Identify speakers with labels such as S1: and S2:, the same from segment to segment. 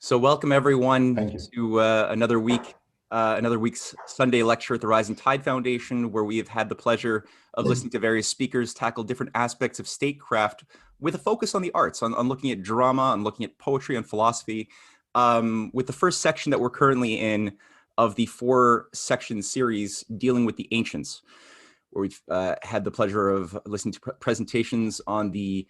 S1: So welcome everyone to another week's Sunday lecture at the Rising Tide Foundation, where we have had the pleasure of listening to various speakers tackle different aspects of statecraft with a focus on the arts, on looking at drama, on looking at poetry and philosophy. With the first section that we're currently in of the 4-section series dealing with the ancients, where we've had the pleasure of listening to presentations on the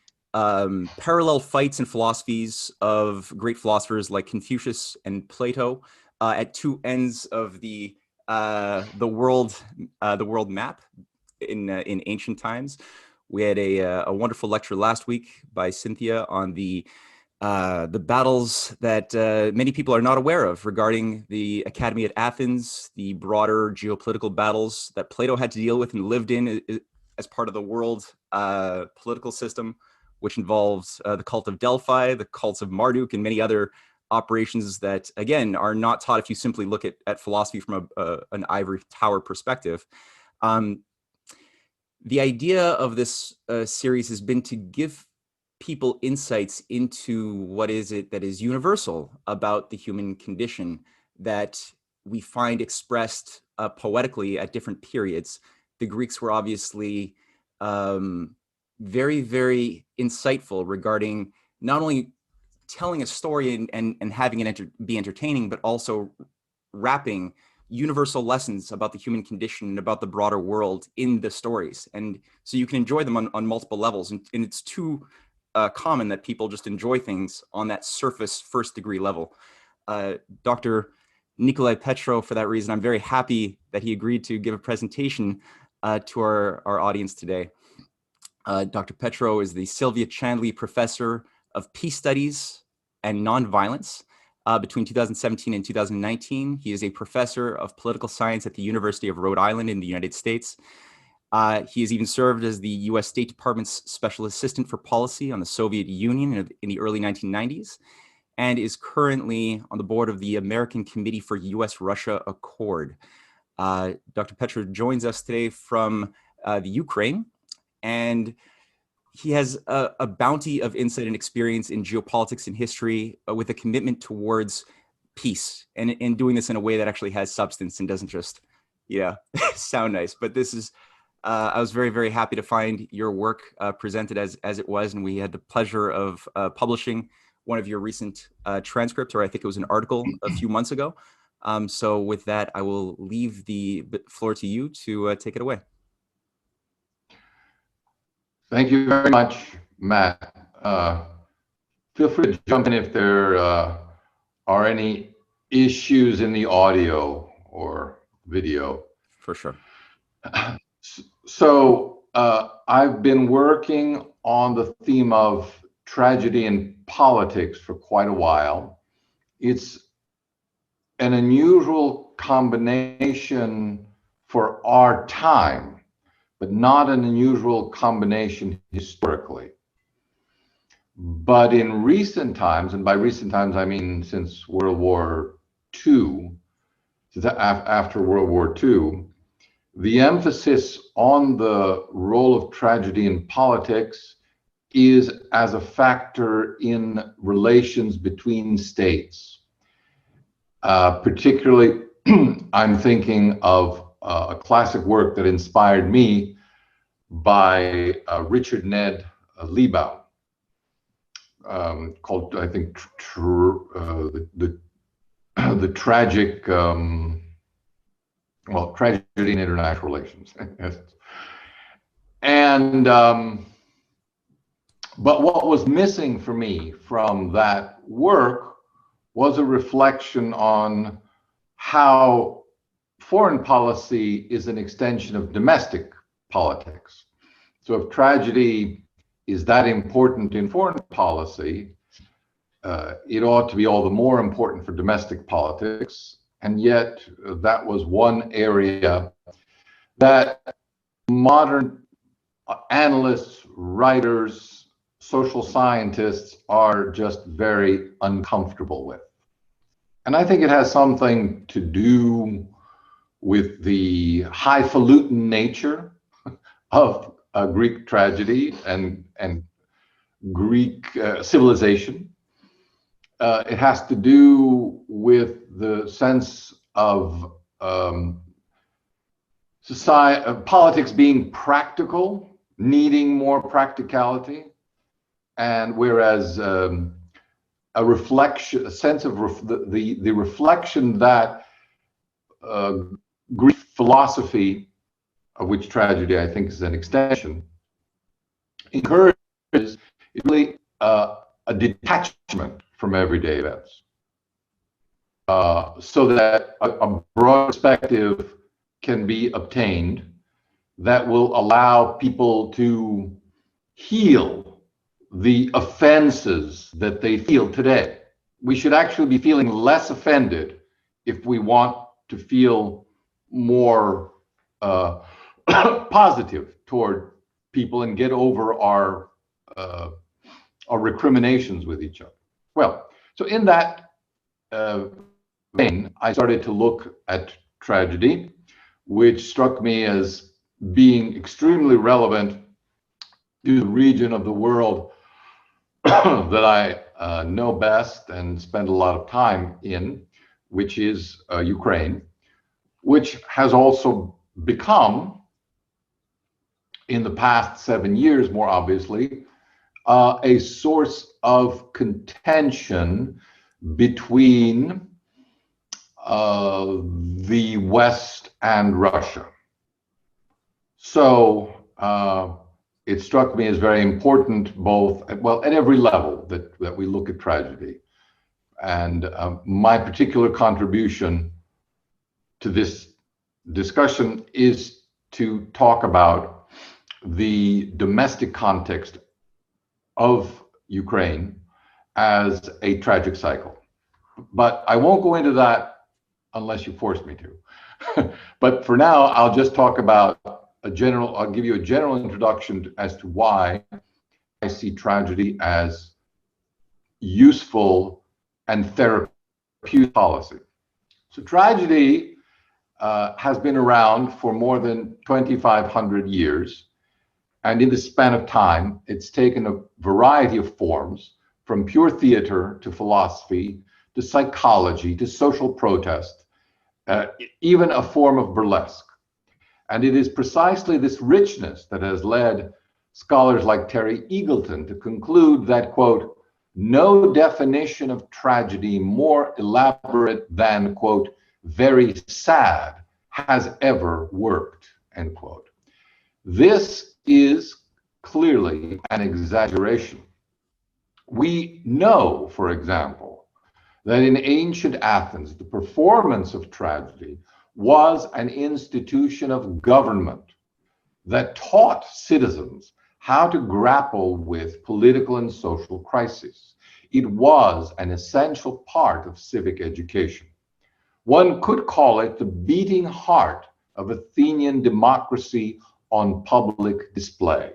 S1: parallel fights and philosophies of great philosophers like Confucius and Plato at two ends of the world map in ancient times. We had a wonderful lecture last week by Cynthia on the battles that many people are not aware of regarding the Academy at Athens, the broader geopolitical battles that Plato had to deal with and lived in as part of the world political system, which involves the cult of Delphi, the cults of Marduk, and many other operations that, again, are not taught if you simply look at philosophy from an ivory tower perspective. The idea of this series has been to give people insights into what is it that is universal about the human condition that we find expressed poetically at different periods. The Greeks were obviously very, very insightful regarding not only telling a story and having it be entertaining, but also wrapping universal lessons about the human condition and about the broader world in the stories. And so you can enjoy them on multiple levels. And it's too common that people just enjoy things on that surface first degree level. Dr. Nicolai Petro, for that reason, I'm very happy that he agreed to give a presentation to our audience today. Dr. Petro is the Silvia-Chandley Professor of Peace Studies and Nonviolence. Between 2017 and 2019, he is a professor of political science at the University of Rhode Island in the United States. He has even served as the US State Department's Special Assistant for Policy on the Soviet Union in the early 1990s, and is currently on the board of the American Committee for US-Russia Accord. Dr. Petro joins us today from the Ukraine, and he has a bounty of insight and experience in geopolitics and history with a commitment towards peace, and in doing this in a way that actually has substance and doesn't just, sound nice. But this is, I was very, very happy to find your work presented as it was, and we had the pleasure of publishing one of your recent transcripts, or I think it was an article a few months ago. So with that, I will leave the floor to you to take it away.
S2: Thank you very much, Matt. Feel free to jump in if there are any issues in the audio or video.
S1: For sure.
S2: So I've been working on the theme of tragedy and politics for quite a while. It's an unusual combination for our time, but not an unusual combination historically. But in recent times, and by recent times I mean since World War II, after World War II, the emphasis on the role of tragedy in politics is as a factor in relations between states. Particularly, I'm thinking of a classic work that inspired me by Richard Ned Liebau, called, I think, the tragic, tragedy in international relations. And but what was missing for me from that work was a reflection on how foreign policy is an extension of domestic politics. So if tragedy is that important in foreign policy, it ought to be all the more important for domestic politics. And yet that was one area that modern analysts, writers, social scientists are just very uncomfortable with. And I think it has something to do with the highfalutin nature of Greek tragedy and Greek civilization. It has to do with the sense of politics being practical, needing more practicality, and whereas a sense of the reflection that Greek philosophy, of which tragedy I think is an extension, encourages really a detachment from everyday events, so that a broad perspective can be obtained that will allow people to heal the offenses that they feel today. We should actually be feeling less offended if we want to feel more positive toward people and get over our recriminations with each other. Well, so in that vein, I started to look at tragedy, which struck me as being extremely relevant to the region of the world that I know best and spend a lot of time in, which is Ukraine, which has also become, in the past 7 years, more obviously, a source of contention between the West and Russia. So it struck me as very important, both, well, at every level that we look at tragedy. And my particular contribution to this discussion is to talk about the domestic context of Ukraine as a tragic cycle. But I won't go into that unless you force me to. But for now, I'll just talk about I'll give you a general introduction as to why I see tragedy as useful and therapeutic policy. So tragedy has been around for more than 2,500 years. And in the span of time, it's taken a variety of forms, from pure theater to philosophy, to psychology, to social protest, even a form of burlesque. And it is precisely this richness that has led scholars like Terry Eagleton to conclude that, quote, no definition of tragedy more elaborate than, quote, very sad has ever worked, end quote. This is clearly an exaggeration. We know, for example, that in ancient Athens, the performance of tragedy was an institution of government that taught citizens how to grapple with political and social crises. It was an essential part of civic education. One could call it the beating heart of Athenian democracy on public display.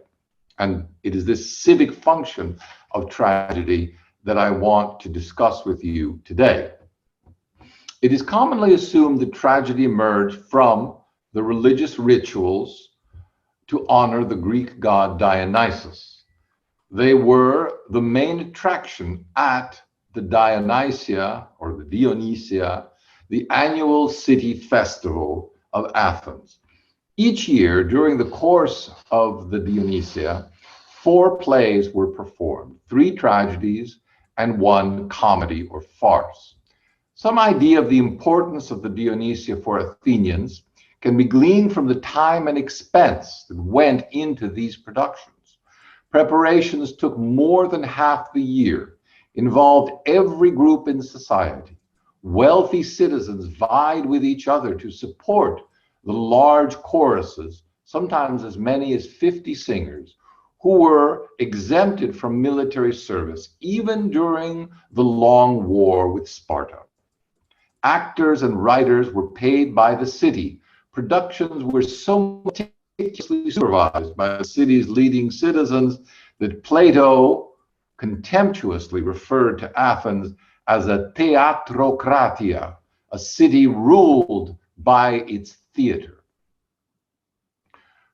S2: And it is this civic function of tragedy that I want to discuss with you today. It is commonly assumed that tragedy emerged from the religious rituals to honor the Greek god Dionysus. They were the main attraction at the Dionysia, or the Dionysia, the annual city festival of Athens. Each year, during the course of the Dionysia, 4 plays were performed, 3 tragedies and 1 comedy or farce. Some idea of the importance of the Dionysia for Athenians can be gleaned from the time and expense that went into these productions. Preparations took more than half the year, involved every group in society, wealthy citizens vied with each other to support the large choruses, sometimes as many as 50 singers, who were exempted from military service even during the long war with Sparta. Actors and writers were paid by the city. Productions were so meticulously supervised by the city's leading citizens that Plato contemptuously referred to Athens as a theatrocratia, a city ruled by its theater.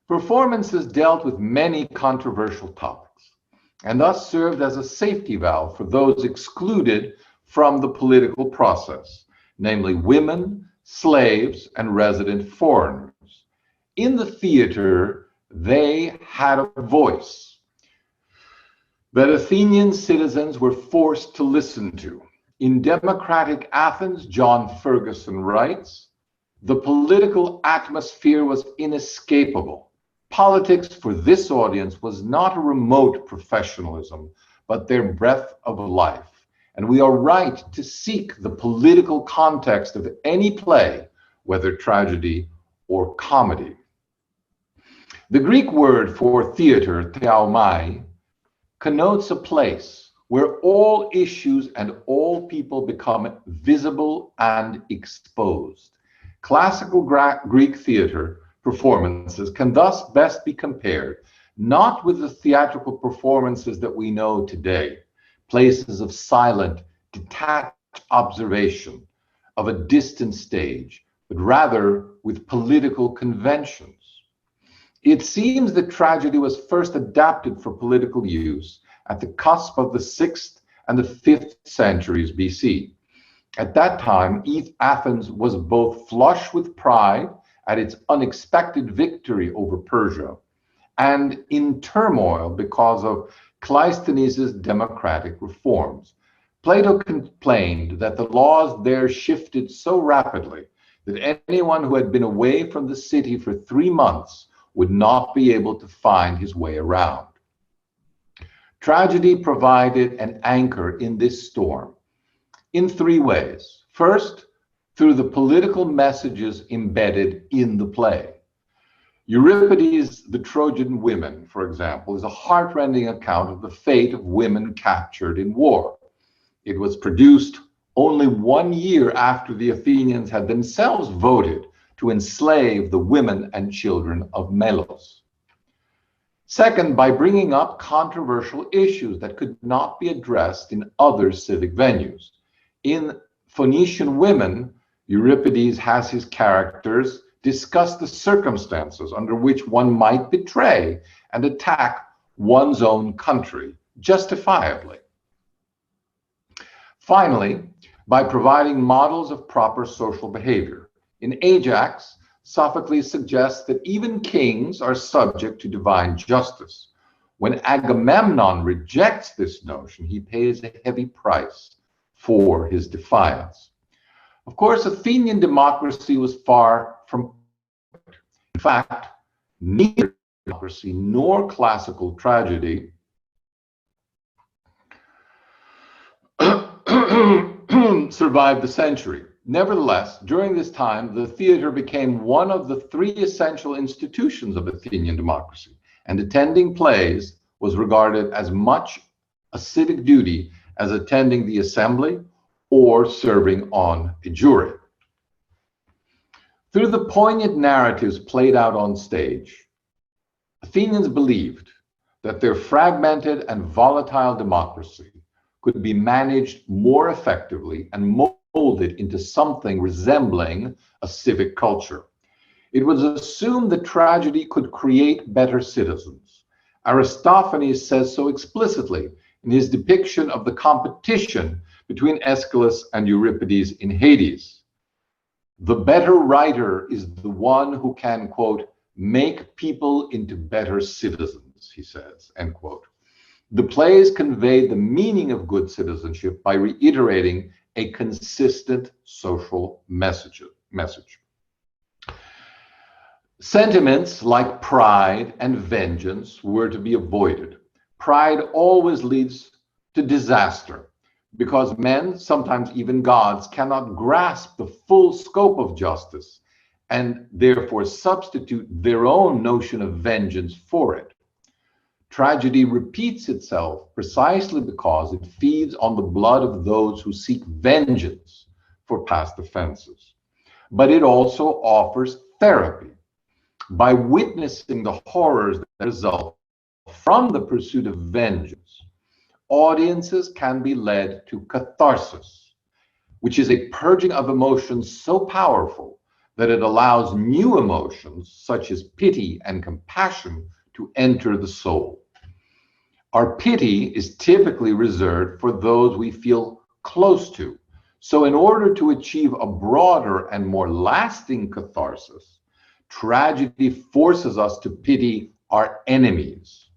S2: Performances dealt with many controversial topics and thus served as a safety valve for those excluded from the political process, namely women, slaves, and resident foreigners. In the theater, they had a voice that Athenian citizens were forced to listen to. In democratic Athens, John Ferguson writes, the political atmosphere was inescapable. Politics for this audience was not a remote professionalism, but their breath of life. And we are right to seek the political context of any play, whether tragedy or comedy. The Greek word for theater, theaomai, connotes a place where all issues and all people become visible and exposed. Classical Greek theater performances can thus best be compared not with the theatrical performances that we know today, places of silent, detached observation of a distant stage, but rather with political conventions. It seems that tragedy was first adapted for political use at the cusp of the 6th and the 5th centuries BC. At that time, Athens was both flush with pride at its unexpected victory over Persia and in turmoil because of Cleisthenes' democratic reforms. Plato complained that the laws there shifted so rapidly that anyone who had been away from the city for 3 months would not be able to find his way around. Tragedy provided an anchor in this storm in 3 ways. First, through the political messages embedded in the play. Euripides' The Trojan Women, for example, is a heartrending account of the fate of women captured in war. It was produced only 1 year after the Athenians had themselves voted to enslave the women and children of Melos. Second, by bringing up controversial issues that could not be addressed in other civic venues. In Phoenician Women, Euripides has his characters discuss the circumstances under which one might betray and attack one's own country, justifiably. Finally, by providing models of proper social behavior. In Ajax, Sophocles suggests that even kings are subject to divine justice. When Agamemnon rejects this notion, he pays a heavy price for his defiance. Of course, Athenian democracy was far from perfect. In fact, neither democracy nor classical tragedy survived the century. Nevertheless, during this time, the theater became one of the 3 essential institutions of Athenian democracy, and attending plays was regarded as much a civic duty as attending the assembly or serving on a jury. Through the poignant narratives played out on stage, Athenians believed that their fragmented and volatile democracy could be managed more effectively and molded into something resembling a civic culture. It was assumed that tragedy could create better citizens. Aristophanes says so explicitly in his depiction of the competition between Aeschylus and Euripides in Hades. The better writer is the one who can, quote, make people into better citizens, he says, end quote. The plays conveyed the meaning of good citizenship by reiterating a consistent social message. Sentiments like pride and vengeance were to be avoided. Pride always leads to disaster. because men, sometimes even gods, cannot grasp the full scope of justice and therefore substitute their own notion of vengeance for it. Tragedy repeats itself precisely because it feeds on the blood of those who seek vengeance for past offenses. But it also offers therapy. By witnessing the horrors that result from the pursuit of vengeance, audiences can be led to catharsis, which is a purging of emotions so powerful that it allows new emotions, such as pity and compassion, to enter the soul. Our pity is typically reserved for those we feel close to. So in order to achieve a broader and more lasting catharsis, tragedy forces us to pity our enemies.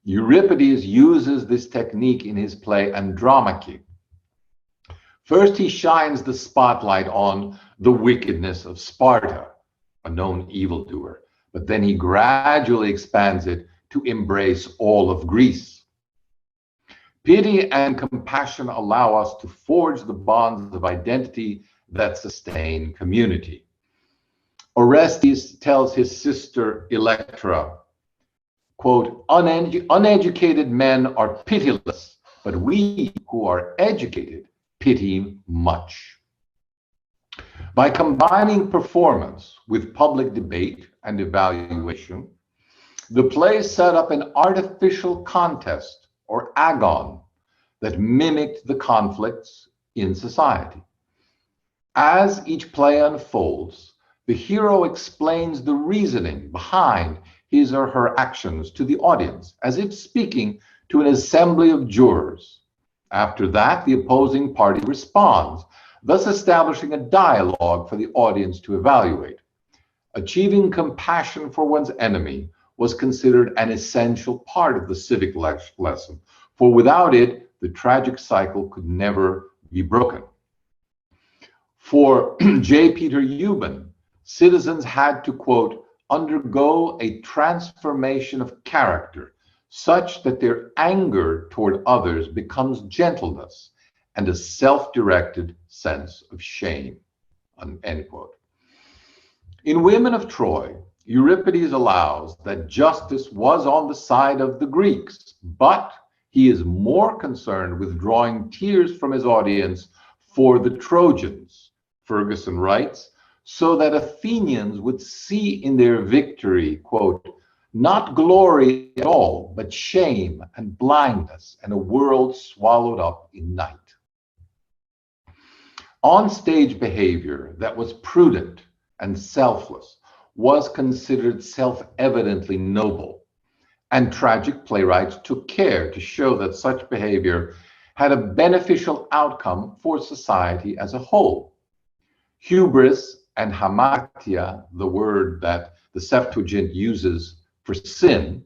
S2: Euripides uses this technique in his play Andromache. First, he shines the spotlight on the wickedness of Sparta, a known evildoer, but then he gradually expands it to embrace all of Greece. Pity and compassion allow us to forge the bonds of identity that sustain community. Orestes tells his sister Electra, quote, uneducated men are pitiless, but we who are educated pity much. By combining performance with public debate and evaluation, the play set up an artificial contest, or agon, that mimicked the conflicts in society. As each play unfolds, the hero explains the reasoning behind his or her actions to the audience, as if speaking to an assembly of jurors. After that, the opposing party responds, thus establishing a dialogue for the audience to evaluate. Achieving compassion for one's enemy was considered an essential part of the civic lesson, for without it, the tragic cycle could never be broken. For J. Peter Euban, citizens had to, quote, undergo a transformation of character such that their anger toward others becomes gentleness and a self-directed sense of shame, end quote. In Women of Troy, Euripides allows that justice was on the side of the Greeks, but he is more concerned with drawing tears from his audience for the Trojans, Ferguson writes, so that Athenians would see in their victory, quote, not glory at all, but shame and blindness and a world swallowed up in night. On-stage behavior that was prudent and selfless was considered self-evidently noble, and tragic playwrights took care to show that such behavior had a beneficial outcome for society as a whole. Hubris and hamartia, the word that the Septuagint uses for sin,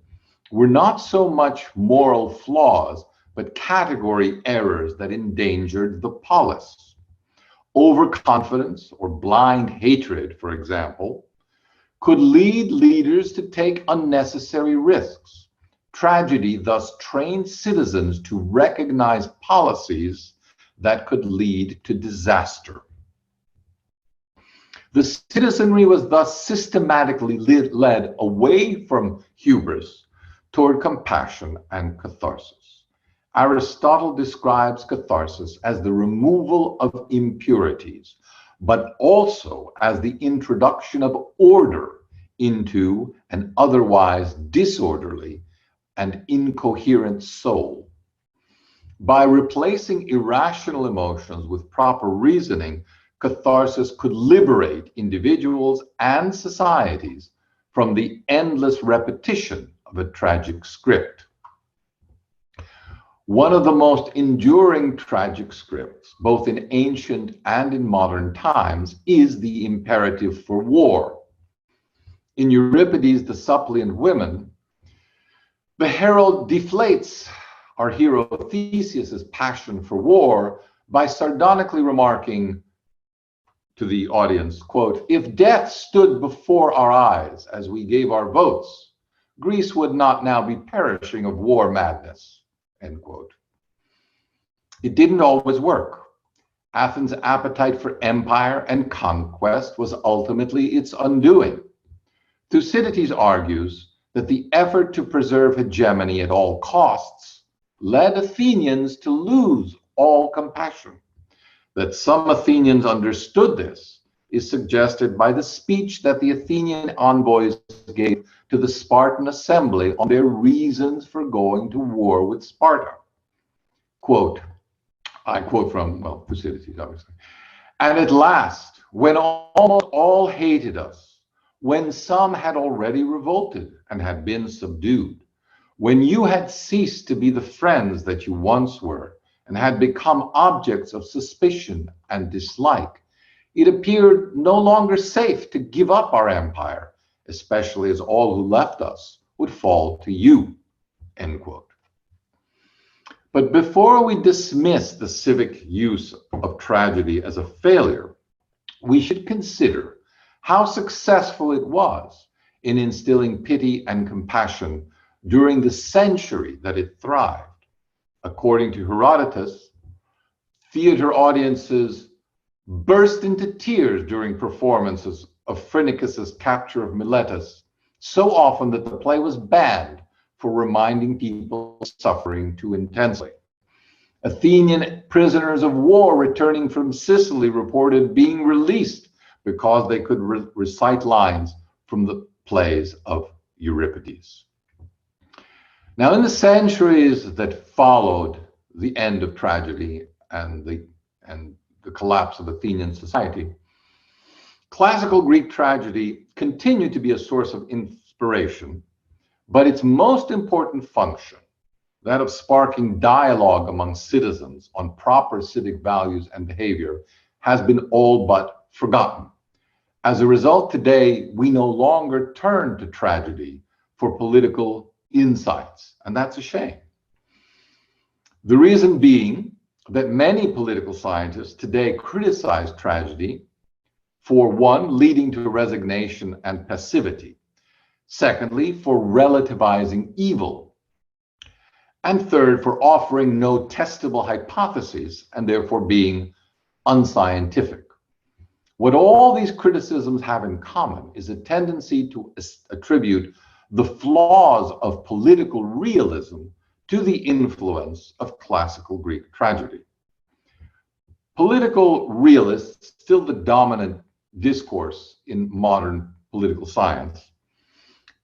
S2: were not so much moral flaws, but category errors that endangered the polis. Overconfidence or blind hatred, for example, could lead leaders to take unnecessary risks. Tragedy thus trained citizens to recognize policies that could lead to disaster. The citizenry was thus systematically led away from hubris toward compassion and catharsis. Aristotle describes catharsis as the removal of impurities, but also as the introduction of order into an otherwise disorderly and incoherent soul. By replacing irrational emotions with proper reasoning, catharsis could liberate individuals and societies from the endless repetition of a tragic script. One of the most enduring tragic scripts, both in ancient and in modern times, is the imperative for war. In Euripides' The Suppliant Women, the herald deflates our hero Theseus's passion for war by sardonically remarking to the audience, quote, if death stood before our eyes as we gave our votes, Greece would not now be perishing of war madness, end quote. It didn't always work. Athens' appetite for empire and conquest was ultimately its undoing. Thucydides argues that the effort to preserve hegemony at all costs led Athenians to lose all compassion. That some Athenians understood this is suggested by the speech that the Athenian envoys gave to the Spartan assembly on their reasons for going to war with Sparta. Quote, I quote from, well, Thucydides, obviously. And at last, when almost all hated us, when some had already revolted and had been subdued, when you had ceased to be the friends that you once were and had become objects of suspicion and dislike, it appeared no longer safe to give up our empire, especially as all who left us would fall to you, end quote. But before we dismiss the civic use of tragedy as a failure, we should consider how successful it was in instilling pity and compassion during the century that it thrived. According to Herodotus, theater audiences burst into tears during performances of Phrynichus's capture of Miletus, so often that the play was banned for reminding people of suffering too intensely. Athenian prisoners of war returning from Sicily reported being released because they could recite lines from the plays of Euripides. Now, in the centuries that followed the end of tragedy and the collapse of Athenian society, classical Greek tragedy continued to be a source of inspiration, but its most important function, that of sparking dialogue among citizens on proper civic values and behavior, has been all but forgotten. As a result, today, we no longer turn to tragedy for political insights, and that's a shame. The reason being that many political scientists today criticize tragedy for, one, leading to resignation and passivity, secondly, for relativizing evil, and third, for offering no testable hypotheses and therefore being unscientific. What all these criticisms have in common is a tendency to attribute the flaws of political realism to the influence of classical Greek tragedy. Political realists, still the dominant discourse in modern political science,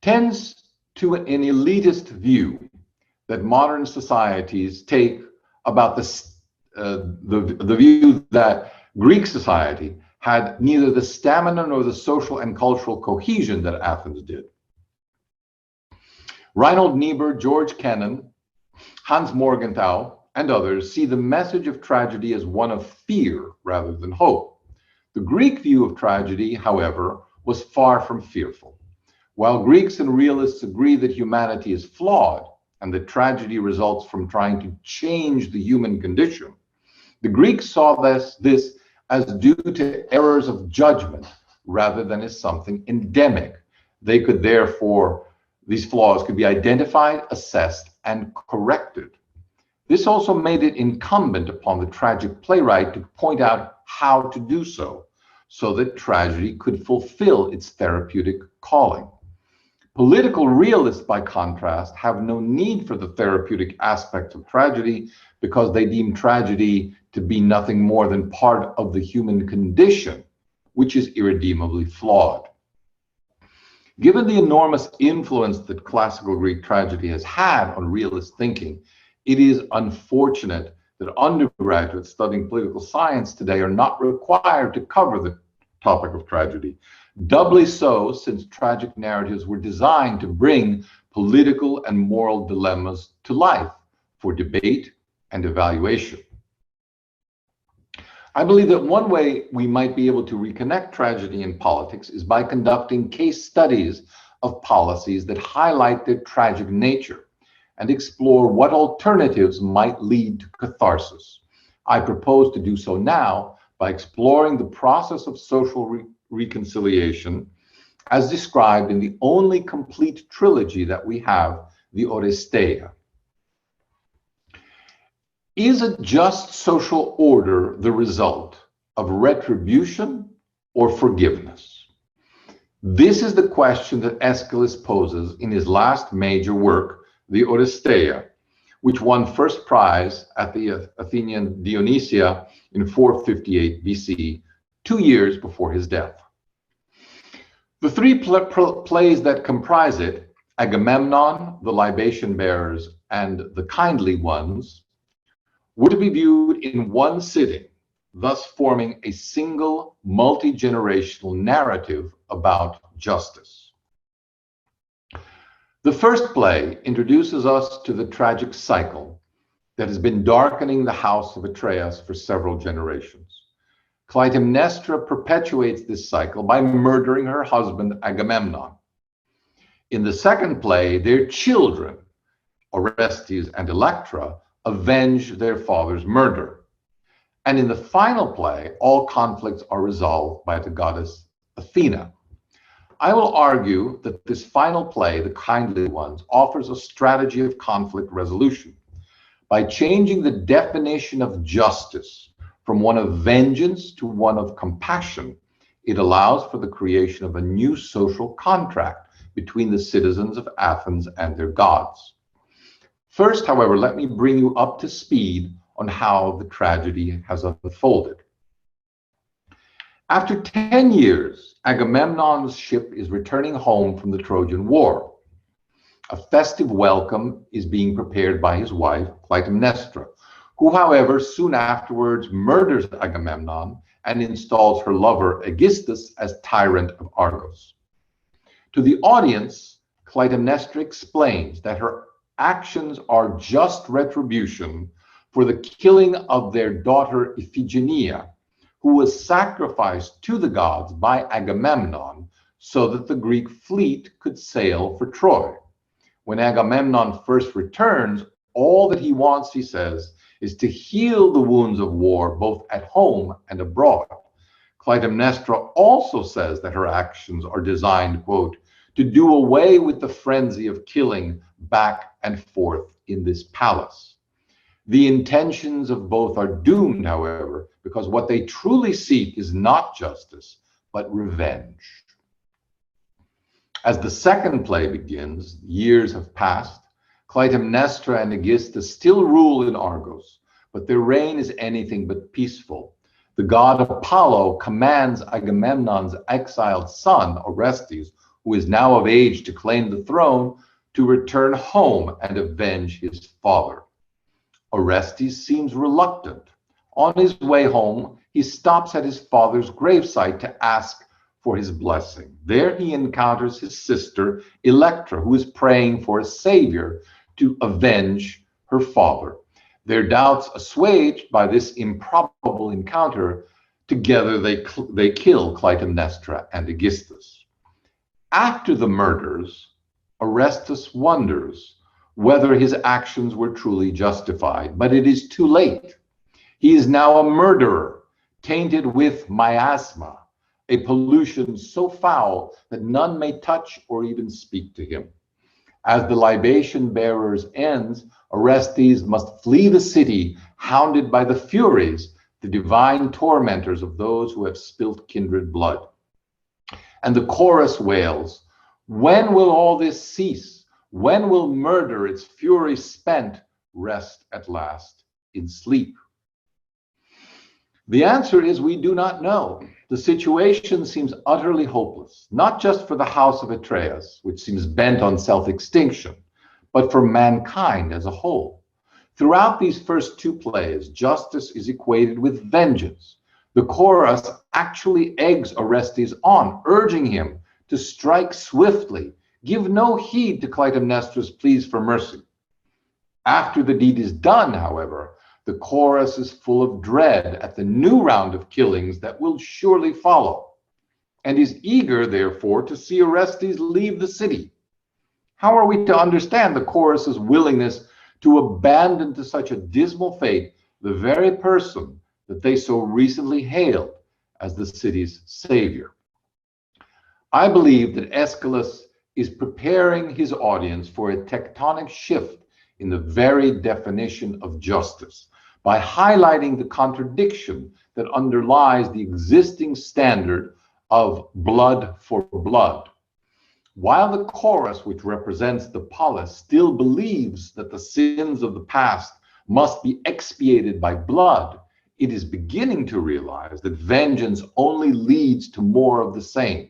S2: tends to an elitist view that modern societies take about the view that Greek society had neither the stamina nor the social and cultural cohesion that Athens did. Reinhold Niebuhr, George Kennan, Hans Morgenthau, and others see the message of tragedy as one of fear rather than hope. The Greek view of tragedy, however, was far from fearful. While Greeks and realists agree that humanity is flawed and that tragedy results from trying to change the human condition, the Greeks saw this as due to errors of judgment rather than as something endemic. They could therefore, these flaws could be identified, assessed, and corrected. This also made it incumbent upon the tragic playwright to point out how to do so that tragedy could fulfill its therapeutic calling. Political realists, by contrast, have no need for the therapeutic aspects of tragedy because they deem tragedy to be nothing more than part of the human condition, which is irredeemably flawed. Given the enormous influence that classical Greek tragedy has had on realist thinking, it is unfortunate that undergraduates studying political science today are not required to cover the topic of tragedy. Doubly so, since tragic narratives were designed to bring political and moral dilemmas to life for debate and evaluation. I believe that one way we might be able to reconnect tragedy and politics is by conducting case studies of policies that highlight their tragic nature and explore what alternatives might lead to catharsis. I propose to do so now by exploring the process of social reconciliation as described in the only complete trilogy that we have, the Oresteia. Is a just social order the result of retribution or forgiveness? This is the question that Aeschylus poses in his last major work, the Oresteia, which won first prize at the Athenian Dionysia in 458 BC, 2 years before his death. The three plays that comprise it, Agamemnon, the libation bearers, and the kindly ones, were to be viewed in one sitting, thus forming a single multi-generational narrative about justice. The first play introduces us to the tragic cycle that has been darkening the house of Atreus for several generations. Clytemnestra perpetuates this cycle by murdering her husband Agamemnon. In the second play, their children, Orestes and Electra, avenge their father's murder. And in the final play, all conflicts are resolved by the goddess Athena. I will argue that this final play, The Kindly Ones, offers a strategy of conflict resolution. By changing the definition of justice from one of vengeance to one of compassion, it allows for the creation of a new social contract between the citizens of Athens and their gods. First, however, let me bring you up to speed on how the tragedy has unfolded. After 10 years, Agamemnon's ship is returning home from the Trojan War. A festive welcome is being prepared by his wife, Clytemnestra, who, however, soon afterwards murders Agamemnon and installs her lover Aegisthus as tyrant of Argos. To the audience, Clytemnestra explains that her actions are just retribution for the killing of their daughter Iphigenia, who was sacrificed to the gods by Agamemnon so that the Greek fleet could sail for Troy. When Agamemnon first returns, all that he wants, he says, is to heal the wounds of war both at home and abroad. Clytemnestra also says that her actions are designed, quote, to do away with the frenzy of killing back and forth in this palace. The intentions of both are doomed, however, because what they truly seek is not justice, but revenge. As the second play begins, years have passed. Clytemnestra and Aegisthus still rule in Argos, but their reign is anything but peaceful. The god Apollo commands Agamemnon's exiled son, Orestes, who is now of age to claim the throne, to return home and avenge his father. Orestes seems reluctant. On his way home, he stops at his father's gravesite to ask for his blessing. There he encounters his sister, Electra, who is praying for a savior to avenge her father. Their doubts assuaged by this improbable encounter, together they kill Clytemnestra and Aegisthus. After the murders, Orestes wonders whether his actions were truly justified, but it is too late. He is now a murderer, tainted with miasma, a pollution so foul that none may touch or even speak to him. As the libation bearers ends, Orestes must flee the city, hounded by the Furies, the divine tormentors of those who have spilt kindred blood. And the chorus wails, "When will all this cease? When will murder, its fury spent, rest at last in sleep?" The answer is we do not know. The situation seems utterly hopeless, not just for the house of Atreus, which seems bent on self-extinction, but for mankind as a whole. Throughout these first two plays, justice is equated with vengeance. The chorus actually eggs Orestes on, urging him to strike swiftly, give no heed to Clytemnestra's pleas for mercy. After the deed is done, however, the chorus is full of dread at the new round of killings that will surely follow, and is eager, therefore, to see Orestes leave the city. How are we to understand the chorus's willingness to abandon to such a dismal fate the very person that they so recently hailed as the city's savior? I believe that Aeschylus is preparing his audience for a tectonic shift in the very definition of justice, by highlighting the contradiction that underlies the existing standard of blood for blood. While the chorus, which represents the polis, still believes that the sins of the past must be expiated by blood, it is beginning to realize that vengeance only leads to more of the same.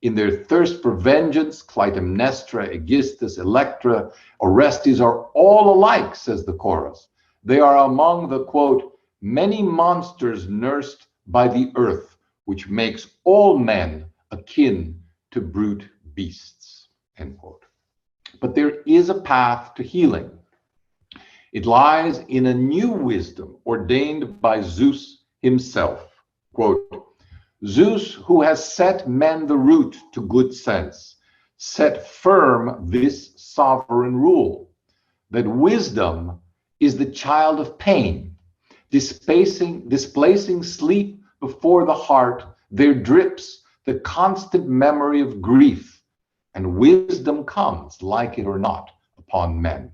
S2: In their thirst for vengeance, Clytemnestra, Aegisthus, Electra, Orestes are all alike, says the chorus. They are among the, quote, many monsters nursed by the earth, which makes all men akin to brute beasts, end quote. But there is a path to healing. It lies in a new wisdom ordained by Zeus himself. Quote, Zeus, who has set men the route to good sense, set firm this sovereign rule, that wisdom is the child of pain, displacing sleep before the heart, there drips the constant memory of grief, and wisdom comes, like it or not, upon men.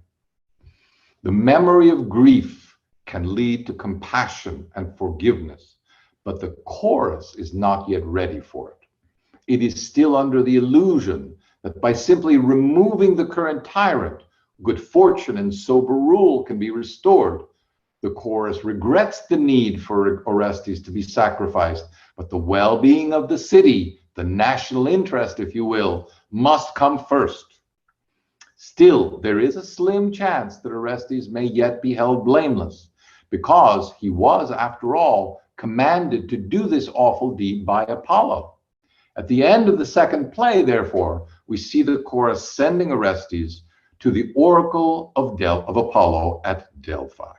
S2: The memory of grief can lead to compassion and forgiveness, but the chorus is not yet ready for it. It is still under the illusion that by simply removing the current tyrant, good fortune and sober rule can be restored. The chorus regrets the need for Orestes to be sacrificed, but the well-being of the city, the national interest, if you will, must come first. Still, there is a slim chance that Orestes may yet be held blameless, because he was, after all, commanded to do this awful deed by Apollo. At the end of the second play, therefore, we see the chorus sending Orestes to the oracle of Apollo at Delphi.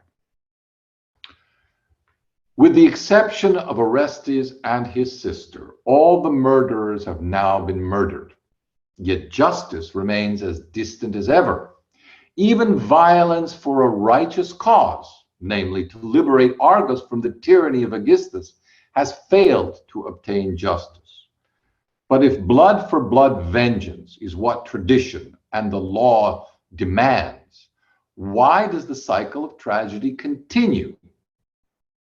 S2: With the exception of Orestes and his sister, all the murderers have now been murdered. Yet justice remains as distant as ever. Even violence for a righteous cause, namely to liberate Argos from the tyranny of Aegisthus, has failed to obtain justice. But if blood for blood vengeance is what tradition and the law demands, why does the cycle of tragedy continue?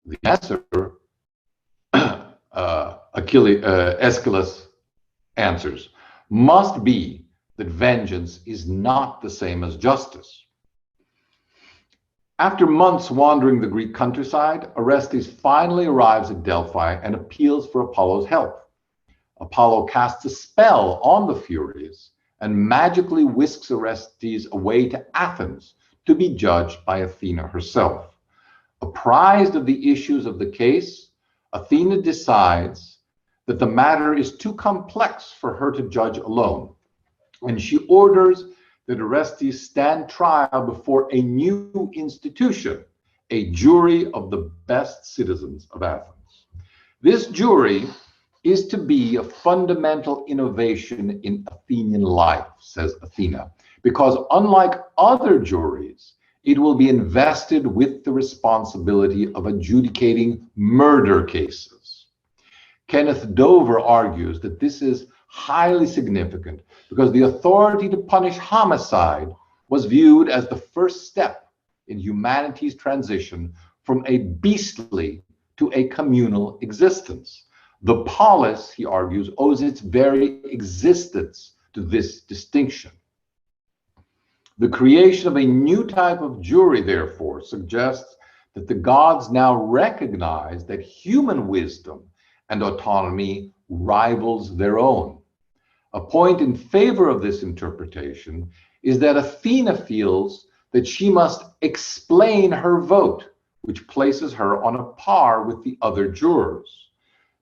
S2: The answer, Aeschylus answers, must be that vengeance is not the same as justice. After months wandering the Greek countryside, Orestes finally arrives at Delphi and appeals for Apollo's help. Apollo casts a spell on the Furies and magically whisks Orestes away to Athens to be judged by Athena herself. Apprised of the issues of the case, Athena decides that the matter is too complex for her to judge alone, and she orders that Orestes stand trial before a new institution, a jury of the best citizens of Athens. This jury is to be a fundamental innovation in Athenian life, says Athena, because unlike other juries, it will be invested with the responsibility of adjudicating murder cases. Kenneth Dover argues that this is highly significant because the authority to punish homicide was viewed as the first step in humanity's transition from a beastly to a communal existence. The polis, he argues, owes its very existence to this distinction. The creation of a new type of jury, therefore, suggests that the gods now recognize that human wisdom and autonomy rivals their own. A point in favor of this interpretation is that Athena feels that she must explain her vote, which places her on a par with the other jurors.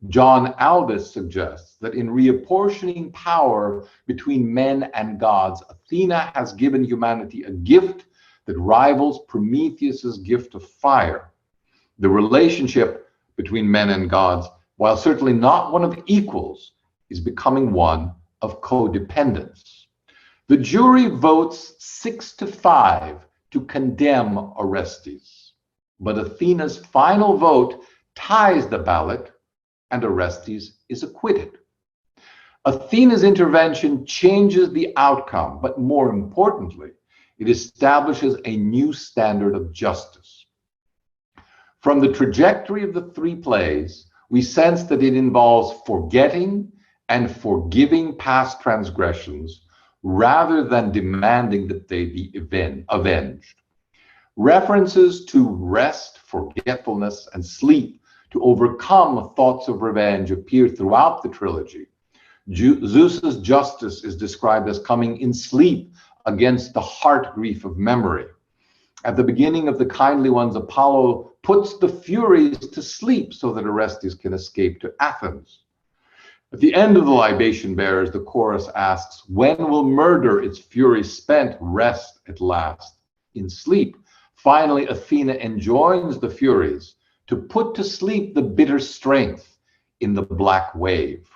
S2: John Aldous suggests that in reapportioning power between men and gods, Athena has given humanity a gift that rivals Prometheus's gift of fire. The relationship between men and gods, while certainly not one of equals, is becoming one of codependence. The jury votes 6-5 to condemn Orestes, but Athena's final vote ties the ballot and Orestes is acquitted. Athena's intervention changes the outcome, but more importantly, it establishes a new standard of justice. From the trajectory of the three plays, we sense that it involves forgetting and forgiving past transgressions rather than demanding that they be avenged. References to rest, forgetfulness, and sleep to overcome thoughts of revenge appear throughout the trilogy. Zeus's justice is described as coming in sleep against the heart grief of memory. At the beginning of the Kindly Ones, Apollo puts the Furies to sleep so that Orestes can escape to Athens. At the end of the Libation Bearers, the chorus asks, when will murder, its fury spent, rest at last in sleep? Finally, Athena enjoins the Furies to put to sleep the bitter strength in the black wave.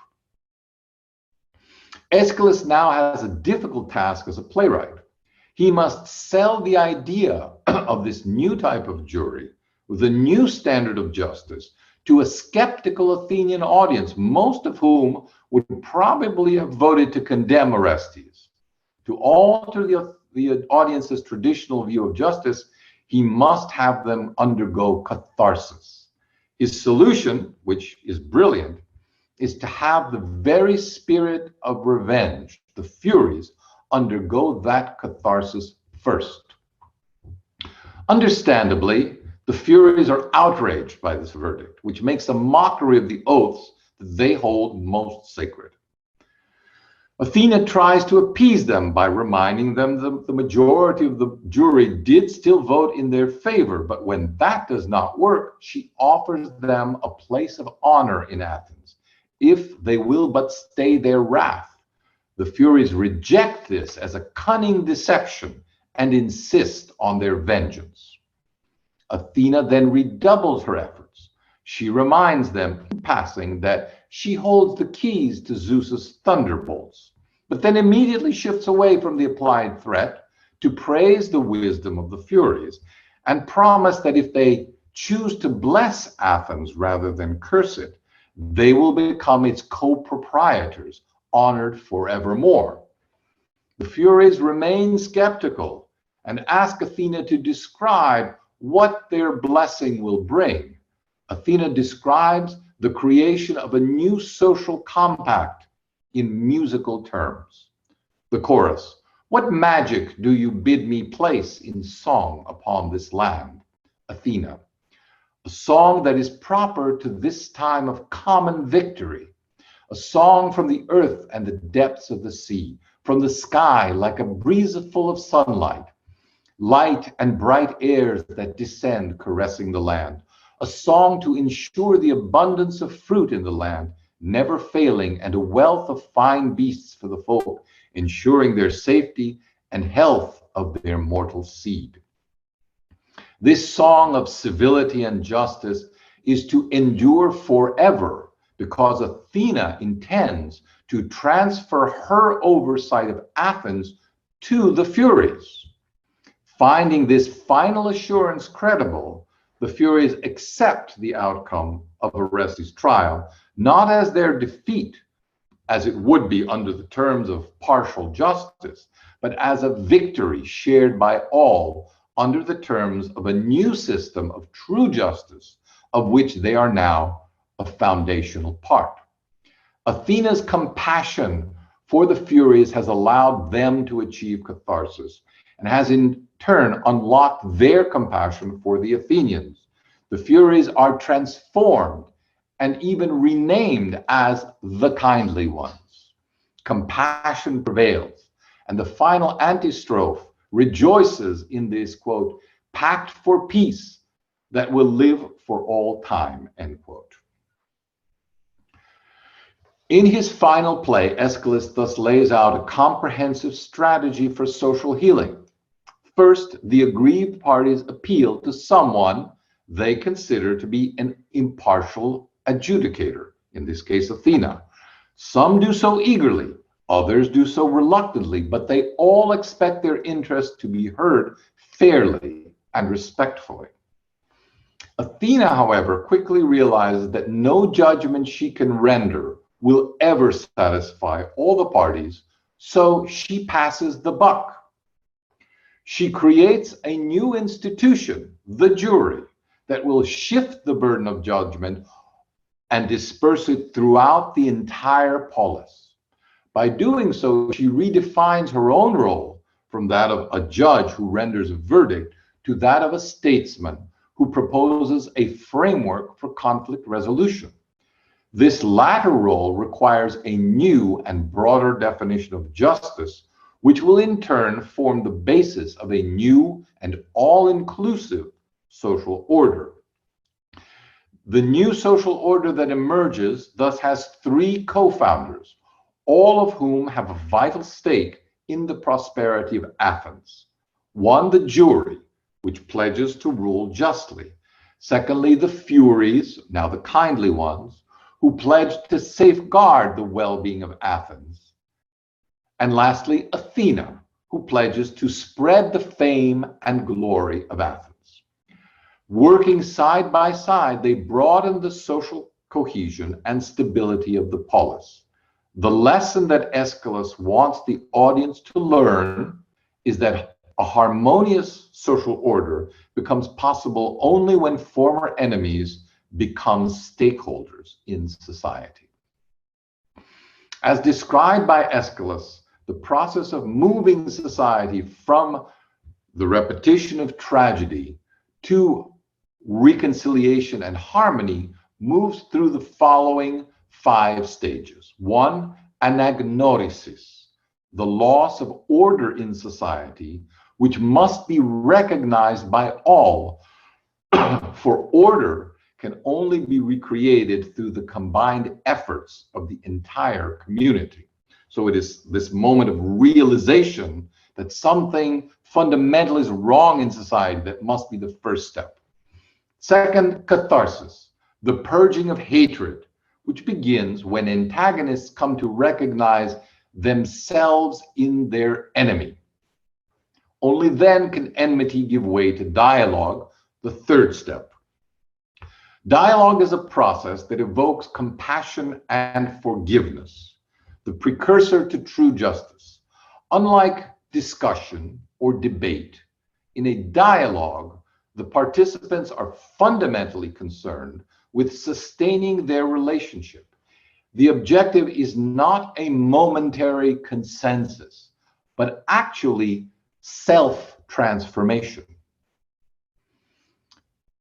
S2: Aeschylus now has a difficult task as a playwright. He must sell the idea of this new type of jury with a new standard of justice to a skeptical Athenian audience, most of whom would probably have voted to condemn Orestes. To alter the audience's traditional view of justice, he must have them undergo catharsis. His solution, which is brilliant, is to have the very spirit of revenge, the Furies, undergo that catharsis first. Understandably, the Furies are outraged by this verdict, which makes a mockery of the oaths that they hold most sacred. Athena tries to appease them by reminding them that the majority of the jury did still vote in their favor, but when that does not work, she offers them a place of honor in Athens, if they will but stay their wrath. The Furies reject this as a cunning deception and insist on their vengeance. Athena then redoubles her efforts. She reminds them in passing that she holds the keys to Zeus's thunderbolts, but then immediately shifts away from the applied threat to praise the wisdom of the Furies and promise that if they choose to bless Athens rather than curse it, they will become its co-proprietors, honored forevermore. The Furies remain skeptical and ask Athena to describe what their blessing will bring. Athena describes the creation of a new social compact in musical terms. The chorus, what magic do you bid me place in song upon this land? Athena, a song that is proper to this time of common victory, a song from the earth and the depths of the sea, from the sky like a breeze full of sunlight, light and bright airs that descend caressing the land, a song to ensure the abundance of fruit in the land, never failing, and a wealth of fine beasts for the folk, ensuring their safety and health of their mortal seed. This song of civility and justice is to endure forever because Athena intends to transfer her oversight of Athens to the Furies. Finding this final assurance credible, the Furies accept the outcome of Orestes' trial, not as their defeat, as it would be under the terms of partial justice, but as a victory shared by all under the terms of a new system of true justice, of which they are now a foundational part. Athena's compassion for the Furies has allowed them to achieve catharsis and has in turn unlocked their compassion for the Athenians. The Furies are transformed and even renamed as the Kindly Ones. Compassion prevails, and the final antistrophe rejoices in this, quote, pact for peace that will live for all time, end quote. In his final play, Aeschylus thus lays out a comprehensive strategy for social healing. First, the aggrieved parties appeal to someone they consider to be an impartial adjudicator, in this case, Athena. Some do so eagerly, others do so reluctantly, but they all expect their interests to be heard fairly and respectfully. Athena, however, quickly realizes that no judgment she can render will ever satisfy all the parties, so she passes the buck. She creates a new institution, the jury, that will shift the burden of judgment and disperse it throughout the entire polis. By doing so, she redefines her own role from that of a judge who renders a verdict to that of a statesman who proposes a framework for conflict resolution. This latter role requires a new and broader definition of justice, which will in turn form the basis of a new and all-inclusive social order. The new social order that emerges thus has three co-founders, all of whom have a vital stake in the prosperity of Athens. One, the jury, which pledges to rule justly. Secondly, the furies, now the kindly ones, who pledge to safeguard the well-being of Athens. And lastly, Athena, who pledges to spread the fame and glory of Athens. Working side by side, they broaden the social cohesion and stability of the polis. The lesson that Aeschylus wants the audience to learn is that a harmonious social order becomes possible only when former enemies become stakeholders in society. As described by Aeschylus, the process of moving society from the repetition of tragedy to reconciliation and harmony moves through the following 5 stages. 1, anagnorisis, the loss of order in society, which must be recognized by all, for order can only be recreated through the combined efforts of the entire community. So it is this moment of realization that something fundamental is wrong in society that must be the first step. Second, catharsis, the purging of hatred, which begins when antagonists come to recognize themselves in their enemy. Only then can enmity give way to dialogue, the third step. Dialogue is a process that evokes compassion and forgiveness, the precursor to true justice. Unlike discussion or debate, in a dialogue, the participants are fundamentally concerned with sustaining their relationship. The objective is not a momentary consensus, but actually self-transformation.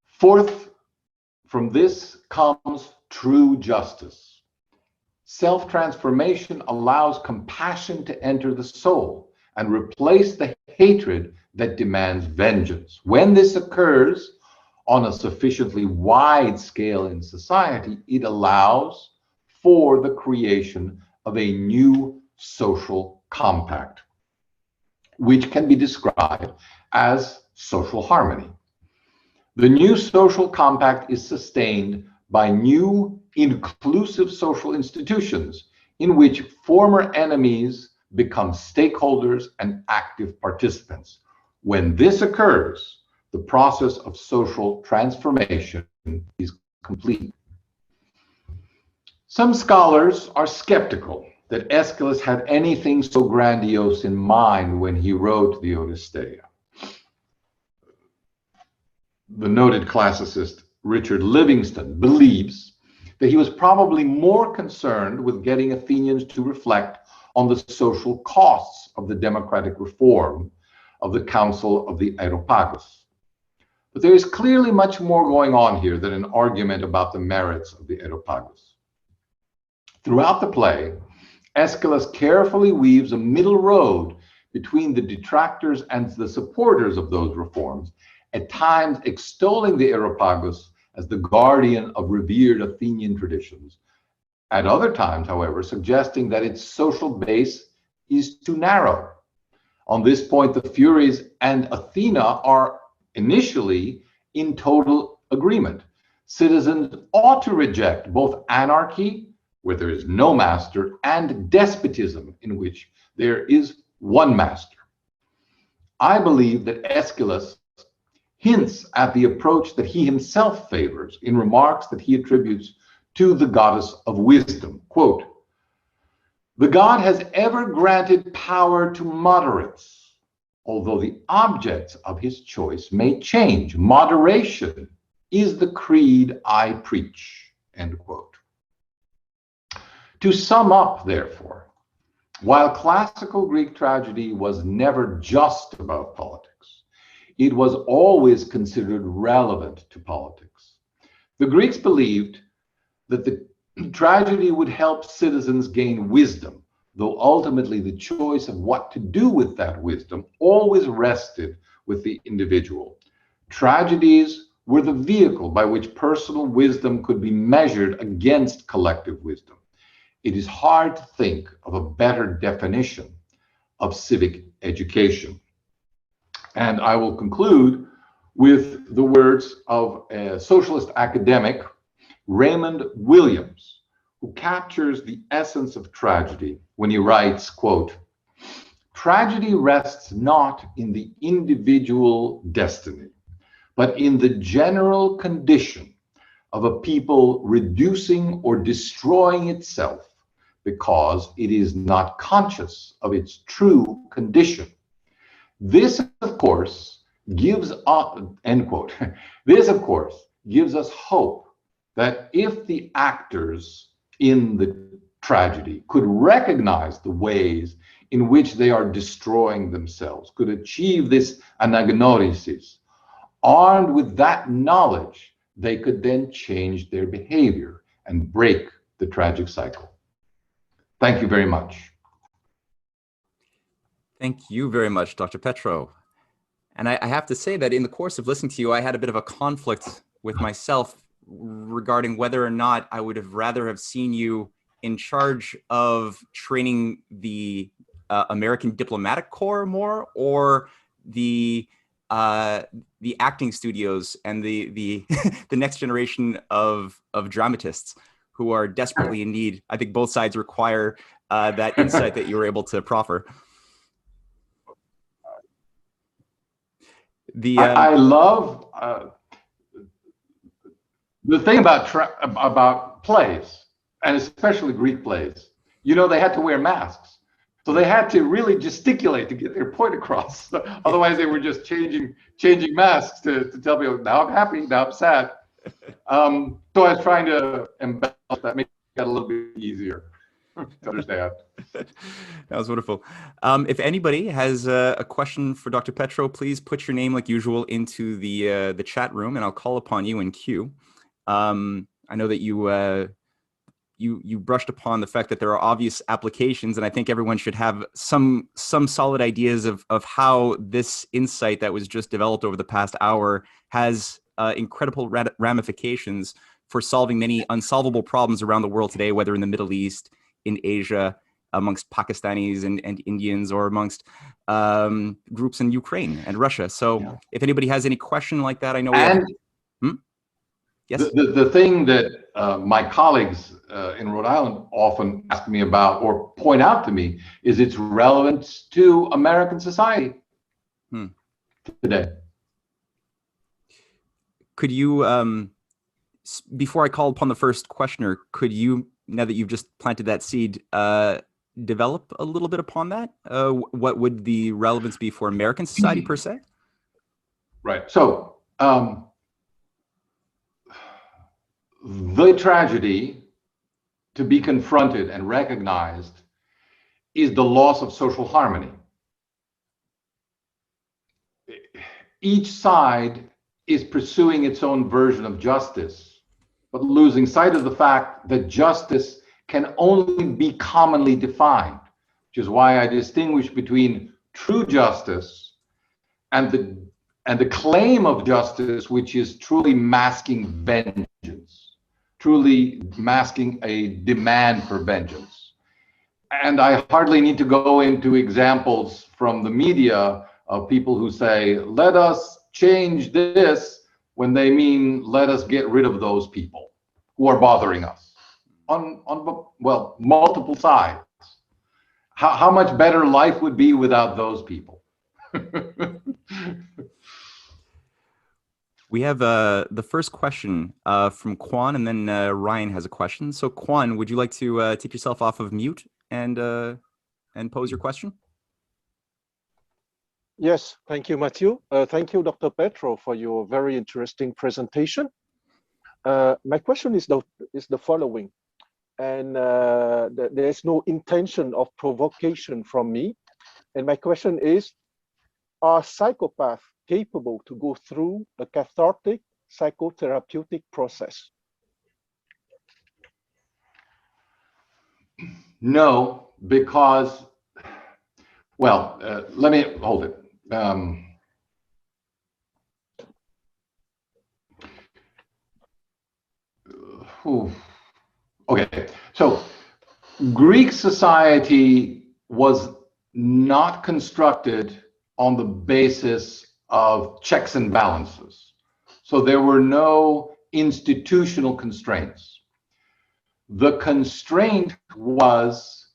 S2: Fourth, from this comes true justice. Self-transformation allows compassion to enter the soul and replace the hatred that demands vengeance. When this occurs on a sufficiently wide scale in society, it allows for the creation of a new social compact, which can be described as social harmony. The new social compact is sustained by new inclusive social institutions in which former enemies become stakeholders and active participants. When this occurs, the process of social transformation is complete. Some scholars are skeptical that Aeschylus had anything so grandiose in mind when he wrote the Oresteia. The noted classicist Richard Livingston believes that he was probably more concerned with getting Athenians to reflect on the social costs of the democratic reform of the Council of the Areopagus. But there is clearly much more going on here than an argument about the merits of the Areopagus. Throughout the play, Aeschylus carefully weaves a middle road between the detractors and the supporters of those reforms, at times extolling the Areopagus as the guardian of revered Athenian traditions, at other times, however, suggesting that its social base is too narrow. On this point, the Furies and Athena are initially in total agreement. Citizens ought to reject both anarchy, where there is no master, and despotism, in which there is one master. I believe that Aeschylus hints at the approach that he himself favors in remarks that he attributes to the goddess of wisdom. Quote, "The god has ever granted power to moderates, although the objects of his choice may change. Moderation is the creed I preach, end quote. To sum up, therefore, while classical Greek tragedy was never just about politics, it was always considered relevant to politics. The Greeks believed that the tragedy would help citizens gain wisdom, though ultimately the choice of what to do with that wisdom always rested with the individual. Tragedies were the vehicle by which personal wisdom could be measured against collective wisdom. It is hard to think of a better definition of civic education. And I will conclude with the words of a socialist academic, Raymond Williams, who captures the essence of tragedy when he writes, quote, "Tragedy rests not in the individual destiny, but in the general condition of a people reducing or destroying itself because it is not conscious of its true condition. This, of course, gives us," end quote, "this, of course, gives us hope that if the actors in the tragedy could recognize the ways in which they are destroying themselves, could achieve this anagnorisis, armed with that knowledge, they could then change their behavior and break the tragic cycle." Thank you very much.
S1: Thank you very much, Dr. Petro. And I have to say that in the course of listening to you, I had a bit of a conflict with myself regarding whether or not I would have rather have seen you in charge of training the American diplomatic corps more, or the acting studios and the the next generation of dramatists who are desperately in need. I think both sides require that insight that you were able to proffer.
S2: I love the thing about plays, and especially Greek plays. You know, they had to wear masks, so they had to really gesticulate to get their point across. Otherwise, they were just changing masks to tell people, now I'm happy, now I'm sad. So I was trying to embellish that, make that a little bit easier to understand.
S1: That was wonderful. If anybody has a question for Dr. Petro, please put your name, like usual, into the chat room, and I'll call upon you in queue. I know that you brushed upon the fact that there are obvious applications, and I think everyone should have some solid ideas of how this insight that was just developed over the past hour has incredible ramifications for solving many unsolvable problems around the world today, whether in the Middle East, in Asia, amongst Pakistanis and Indians, or amongst groups in Ukraine and Russia. So yeah. If anybody has any question like that, I know we have... Yes?
S2: The thing that my colleagues in Rhode Island often ask me about or point out to me is its relevance to American society today.
S1: Could you, before I call upon the first questioner, could you, now that you've just planted that seed, develop a little bit upon that? What would the relevance be for American society per se?
S2: Right. So the tragedy to be confronted and recognized is the loss of social harmony. Each side is pursuing its own version of justice, but losing sight of the fact that justice can only be commonly defined, which is why I distinguish between true justice and the claim of justice, which is truly masking vengeance, truly masking a demand for vengeance. And I hardly need to go into examples from the media of people who say, let us change this, when they mean, let us get rid of those people who are bothering us on well, multiple sides. How much better life would be without those people?
S1: We have the first question from Kwan, and then Ryan has a question. So Kwan, would you like to take yourself off of mute and pose your question?
S3: Yes, thank you, Matthew. Thank you, Dr. Petro, for your very interesting presentation. My question is the following, and there's no intention of provocation from me. And my question is, are psychopaths capable to go through a cathartic psychotherapeutic process?
S2: No, because, well, let me hold it. Okay, so Greek society was not constructed on the basis of checks and balances. So there were no institutional constraints. The constraint was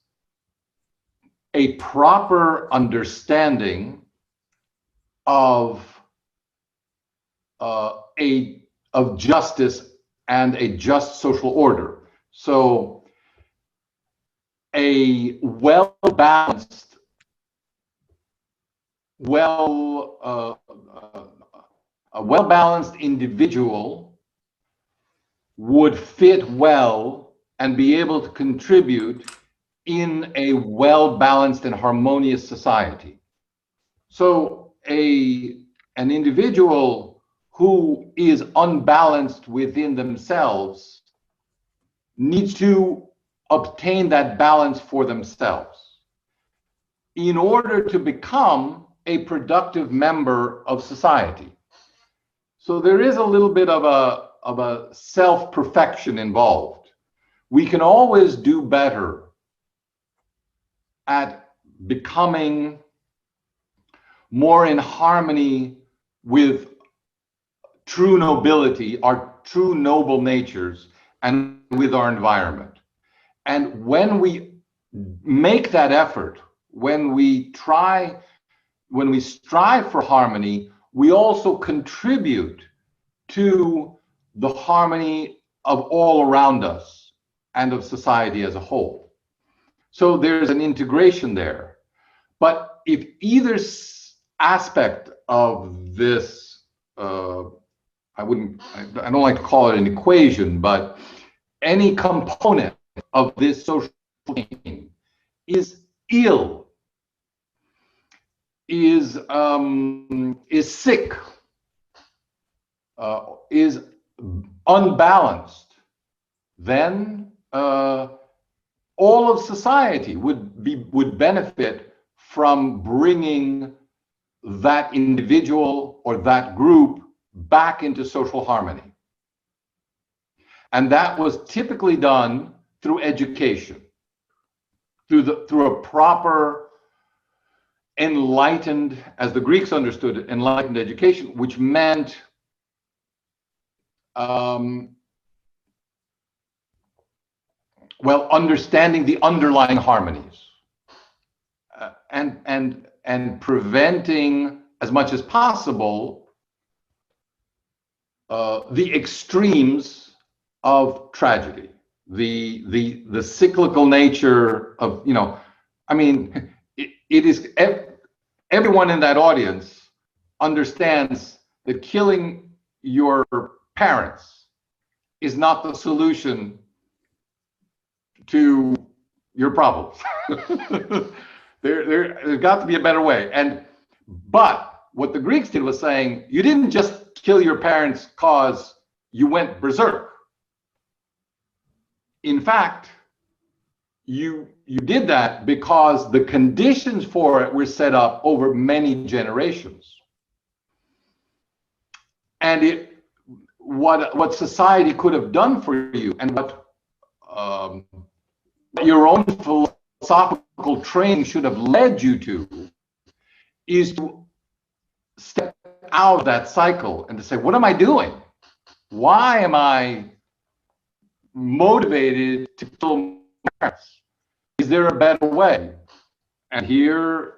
S2: a proper understanding of justice and a just social order. So a well-balanced, a well-balanced individual would fit well and be able to contribute in a well-balanced and harmonious society. So an individual who is unbalanced within themselves needs to obtain that balance for themselves in order to become a productive member of society. So there is a little bit of a self-perfection involved. We can always do better at becoming more in harmony with true nobility, our true noble natures, and with our environment. And when we make that effort, when we strive for harmony, we also contribute to the harmony of all around us and of society as a whole. So there's an integration there. But if either aspect of this, I don't like to call it an equation, but any component of this social chain is ill, is sick, is unbalanced, then all of society would benefit from bringing that individual or that group back into social harmony. And that was typically done through education, through a proper enlightened, as the Greeks understood it, enlightened education, which meant well, understanding the underlying harmonies and preventing as much as possible the extremes of tragedy, the cyclical nature of, I mean, it is, everyone in that audience understands that killing your parents is not the solution to your problems. There's got to be a better way. But what the Greeks did was saying, you didn't just kill your parents because you went berserk. In fact, you did that because the conditions for it were set up over many generations. And what society could have done for you, and what your own philosophical training should have led you to, is to step out of that cycle and to say, what am I doing? Why am I motivated to kill my parents? Is there a better way? And here,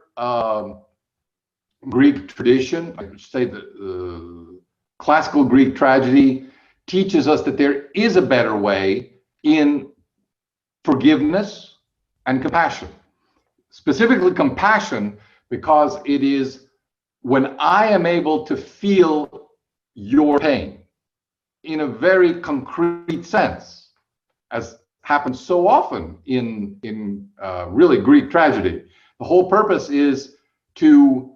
S2: Greek tradition, I would say the classical Greek tragedy teaches us that there is a better way in forgiveness and compassion. Specifically compassion, because it is when I am able to feel your pain in a very concrete sense, as happens so often in really Greek tragedy. The whole purpose is to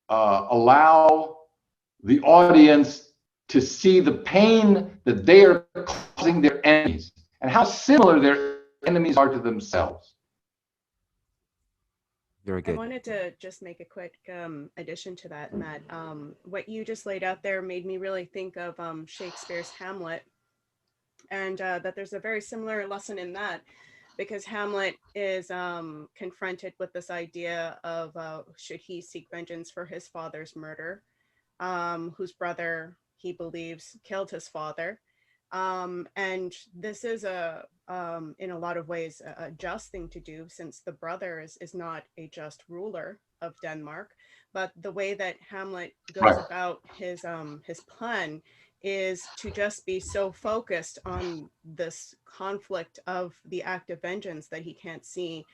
S2: allow the audience to see the pain that they are causing their enemies and how similar their enemies are to themselves.
S1: Very good.
S4: I wanted to just make a quick addition to that, Matt. What you just laid out there made me really think of Shakespeare's Hamlet, and that there's a very similar lesson in that, because Hamlet is confronted with this idea of should he seek vengeance for his father's murder, whose brother he believes killed his father. And this is in a lot of ways a just thing to do, since the brother is not a just ruler of Denmark. But the way that Hamlet goes about his plan is to just be so focused on this conflict of the act of vengeance that he can't see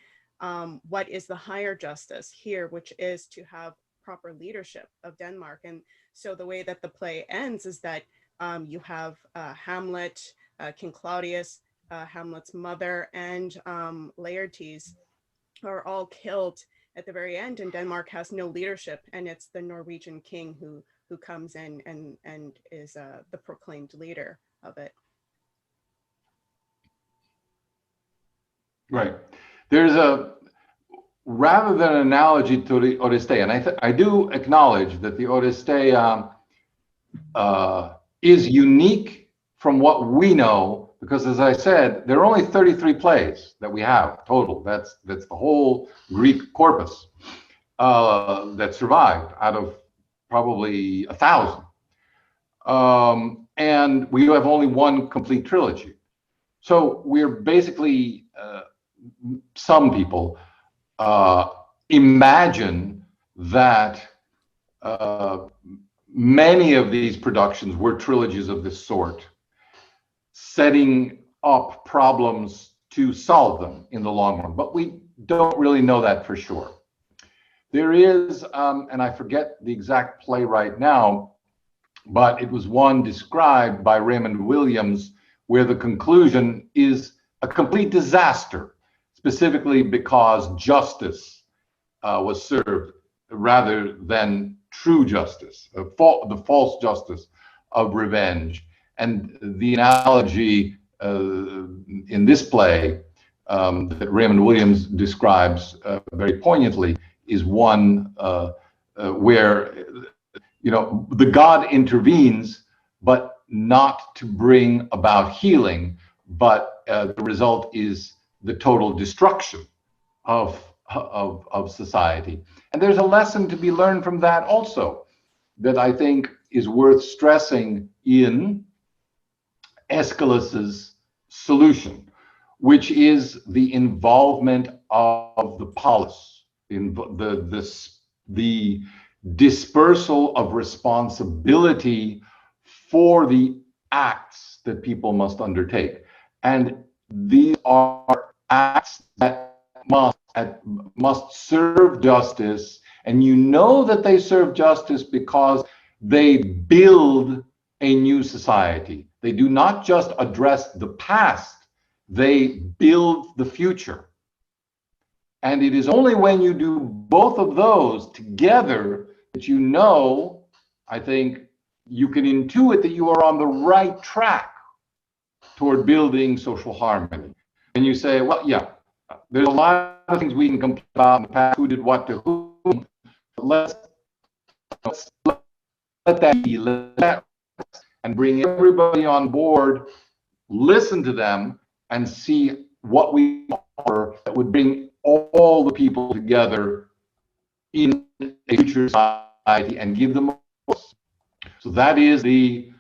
S4: what is the higher justice here, which is to have proper leadership of Denmark. And so the way that the play ends is that you have Hamlet, King Claudius, Hamlet's mother, and Laertes are all killed at the very end, and Denmark has no leadership, and it's the Norwegian king who comes in and is the proclaimed leader of it.
S2: Right. There's rather than an analogy to the Oresteia, and I do acknowledge that the Oresteia is unique from what we know, because as I said, there are only 33 plays that we have total. That's the whole Greek corpus that survived out of probably 1,000. And we have only one complete trilogy. So we're basically, some people imagine that many of these productions were trilogies of this sort, setting up problems to solve them in the long run. But we don't really know that for sure. There is, and I forget the exact play right now, but it was one described by Raymond Williams where the conclusion is a complete disaster, specifically because justice was served rather than true justice, the false justice of revenge. And the analogy in this play that Raymond Williams describes very poignantly is one where, you know, the god intervenes, but not to bring about healing, but the result is the total destruction of society. And there's a lesson to be learned from that also, that I think is worth stressing in Aeschylus's solution, which is the involvement of the polis, the dispersal of responsibility for the acts that people must undertake. And these are acts that must serve justice, and you know that they serve justice because they build a new society. They do not just address the past, they build the future. And it is only when you do both of those together that you know, I think, you can intuit that you are on the right track toward building social harmony. And you say, well, yeah, there's a lot of things we can complain about in the past, who did what to whom. Let's let that be, and bring everybody on board, listen to them, and see what we offer that would bring all the people together in a future society and give them a voice. So that is the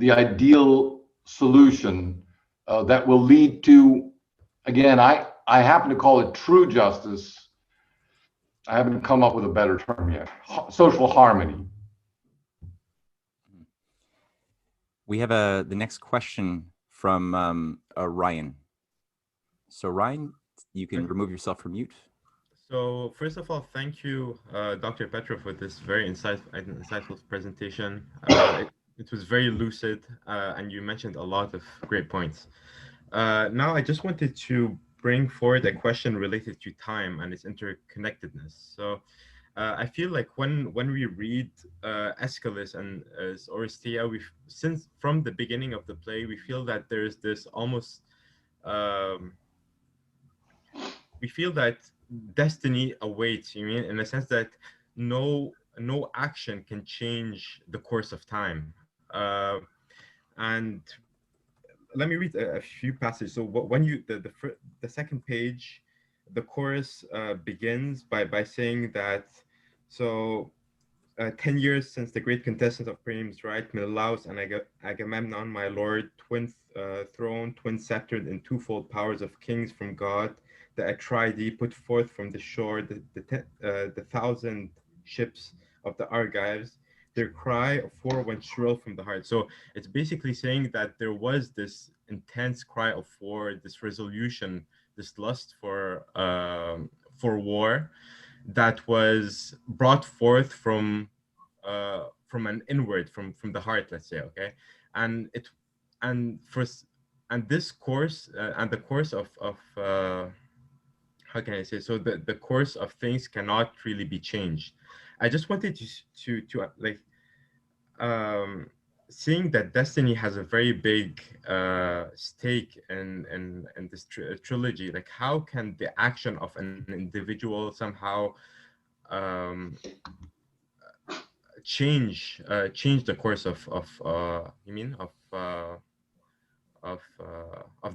S2: ideal solution that will lead to, again, I happen to call it true justice. I haven't come up with a better term yet. Social harmony.
S1: We have the next question from Ryan. So Ryan, you can remove yourself from mute.
S5: So first of all, thank you, Dr. Petro, for this very insightful presentation. It was very lucid, and you mentioned a lot of great points. Now, I just wanted to bring forward a question related to time and its interconnectedness. So, I feel like when we read Aeschylus and Oresteia, since from the beginning of the play, we feel that there's this almost um, we feel that destiny awaits. You mean in the sense that no action can change the course of time. And let me read a few passages. So when you the second page, the chorus begins by saying that so 10 years since the great contestant of Priam's right, Menelaus and Agamemnon, my lord, twin throne, twin sceptered in twofold powers of kings from God, the Atridae put forth from the shore, the thousand ships of the Argives, their cry of war went shrill from the heart. So it's basically saying that there was this intense cry of war, this resolution, this lust for war, that was brought forth from an inward, from the heart, let's say, okay, and it and for and this course and the course of how can I say, so the course of things cannot really be changed. I just wanted to like seeing that destiny has a very big stake in this trilogy. Like, how can the action of an individual somehow change the course you mean of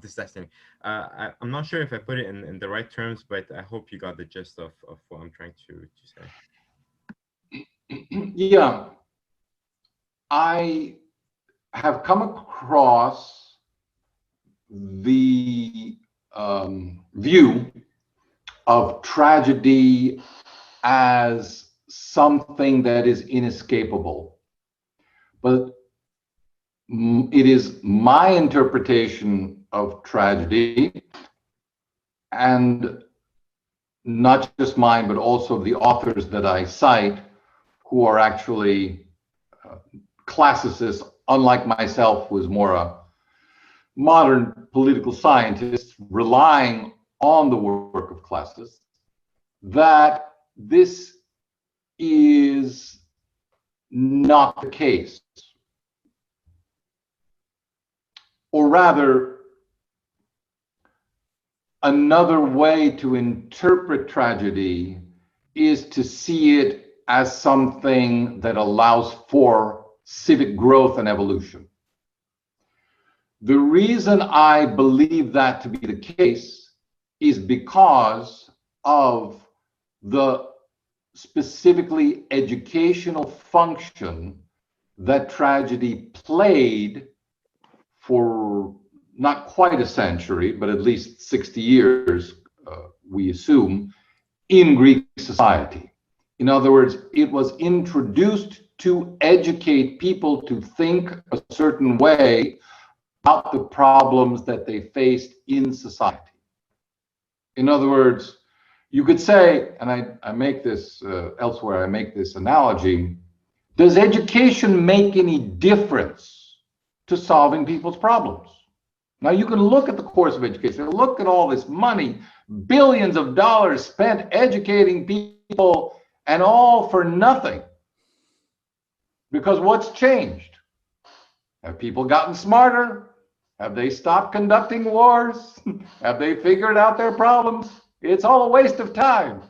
S5: this destiny? I'm not sure if I put it in the right terms, but I hope you got the gist of what I'm trying to say.
S2: Yeah, I have come across the view of tragedy as something that is inescapable. But it is my interpretation of tragedy, and not just mine, but also the authors that I cite, who are actually classicists, unlike myself, who is more a modern political scientist relying on the work of classicists, that this is not the case. Or rather, another way to interpret tragedy is to see it as something that allows for civic growth and evolution. The reason I believe that to be the case is because of the specifically educational function that tragedy played for not quite a century, but at least 60 years, we assume, in Greek society. In other words, it was introduced to educate people to think a certain way about the problems that they faced in society. In other words, you could say, and I make this elsewhere, I make this analogy, does education make any difference to solving people's problems? Now you can look at the course of education, look at all this money, billions of dollars spent educating people, and all for nothing. Because what's changed? Have people gotten smarter? Have they stopped conducting wars? Have they figured out their problems? It's all a waste of time.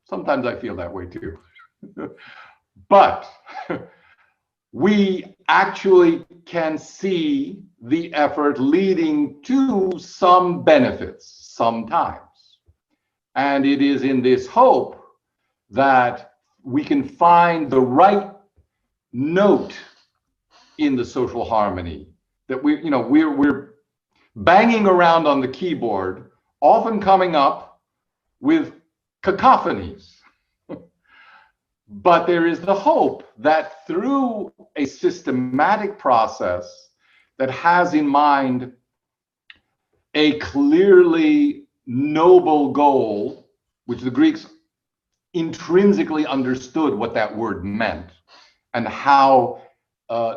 S2: Sometimes I feel that way too. But we actually can see the effort leading to some benefits sometimes. And it is in this hope that we can find the right note in the social harmony, that we're banging around on the keyboard, often coming up with cacophonies. But there is the hope that through a systematic process that has in mind a clearly noble goal, which the Greeks intrinsically understood what that word meant, and how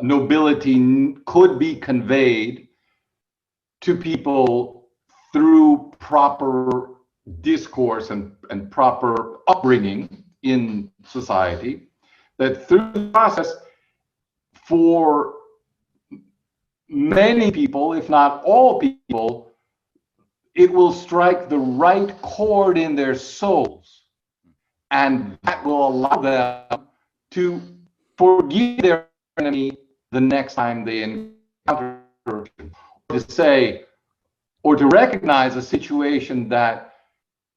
S2: nobility could be conveyed to people through proper discourse and proper upbringing in society, that through the process, for many people, if not all people, it will strike the right chord in their souls, and that will allow them to forgive their enemy the next time they encounter him, to say, or to recognize a situation that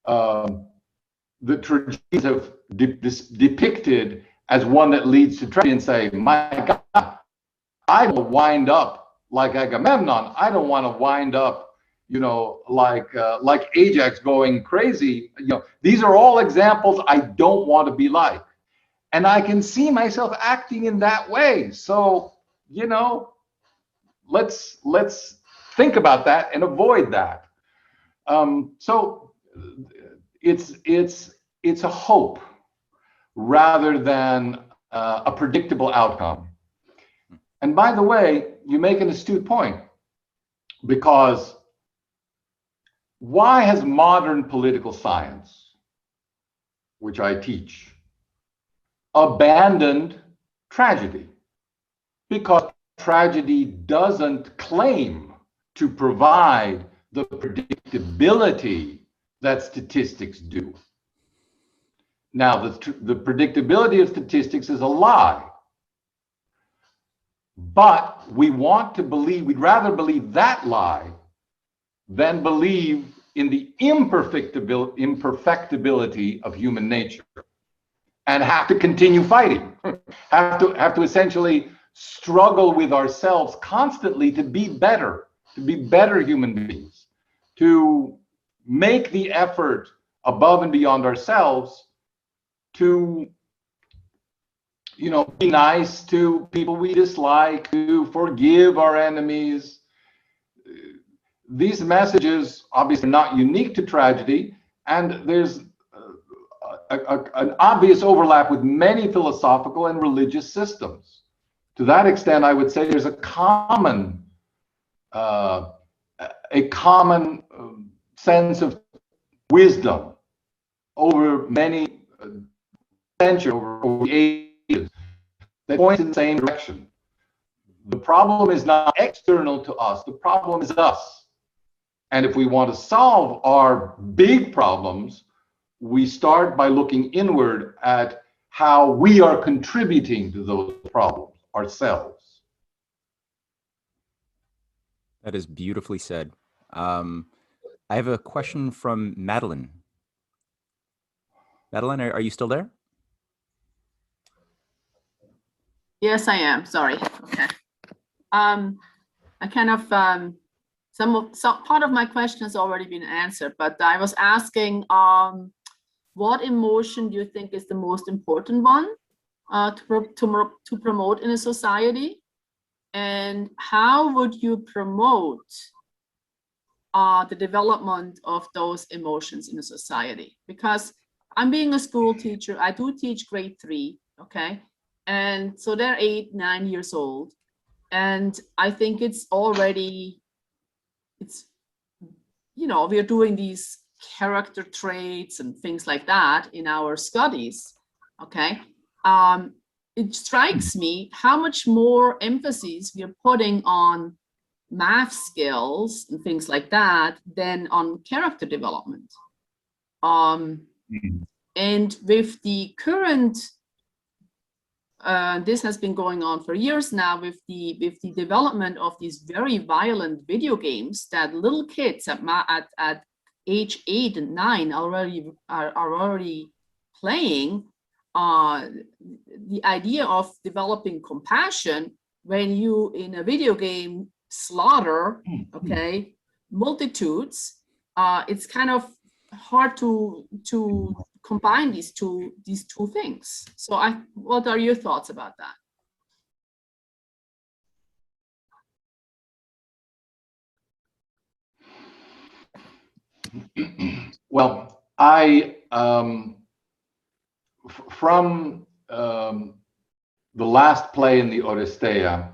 S2: the tragedies have depicted as one that leads to tragedy, and say, my God, I don't wind up like Agamemnon. I don't want to wind up, you know, like Ajax going crazy. You know, these are all examples I don't want to be like, and I can see myself acting in that way. So, you know, let's think about that and avoid that. So it's a hope rather than a predictable outcome. And by the way, you make an astute point, because why has modern political science, which I teach, abandoned tragedy? Because tragedy doesn't claim to provide the predictability that statistics do. Now, the predictability of statistics is a lie. But we want to believe, we'd rather believe that lie than believe in the imperfectibility of human nature, and have to continue fighting, have to essentially struggle with ourselves constantly to be better human beings, to make the effort above and beyond ourselves to, you know, be nice to people we dislike, to forgive our enemies. These messages obviously are not unique to tragedy, and there's an obvious overlap with many philosophical and religious systems. To that extent, I would say there's a common sense of wisdom over many centuries, over ages, that points in the same direction. The problem is not external to us, the problem is us. And if we want to solve our big problems, we start by looking inward at how we are contributing to those problems ourselves.
S1: That is beautifully said. I have a question from Madeline. Madeline, are you still there?
S6: Yes, I am. Sorry. Okay. I kind of some part of my question has already been answered, but I was asking, what emotion do you think is the most important one to promote in a society, and how would you promote the development of those emotions in a society? Because I'm being a school teacher, I do teach grade 3, okay? And so they're 8, 9 years old. And I think it's already, you know, we're doing these character traits and things like that in our studies, okay? It strikes me how much more emphasis we're putting on math skills and things like that than on character development. And with the current, this has been going on for years now, with the development of these very violent video games that little kids at age 8 and 9 are already playing. The idea of developing compassion when you in a video game slaughter, okay, multitudes, it's kind of hard to combine these two things. So what are your thoughts about that?
S2: Well, I from the last play in the Oresteia,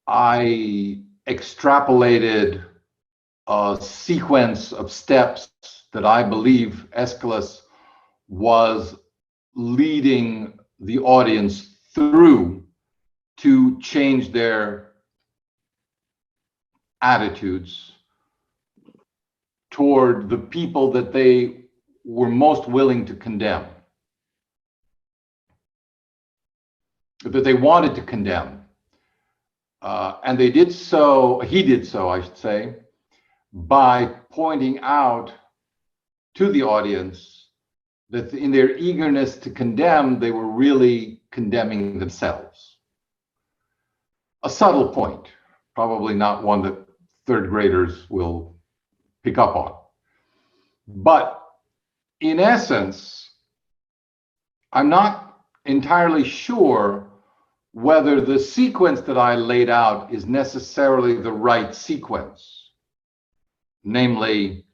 S2: I extrapolated a sequence of steps that I believe Aeschylus was leading the audience through to change their attitudes toward the people that they were most willing to condemn, that they wanted to condemn. And they did so, he did so, I should say, by pointing out to the audience that in their eagerness to condemn, they were really condemning themselves. A subtle point, probably not one that third graders will pick up on. But in essence, I'm not entirely sure whether the sequence that I laid out is necessarily the right sequence, namely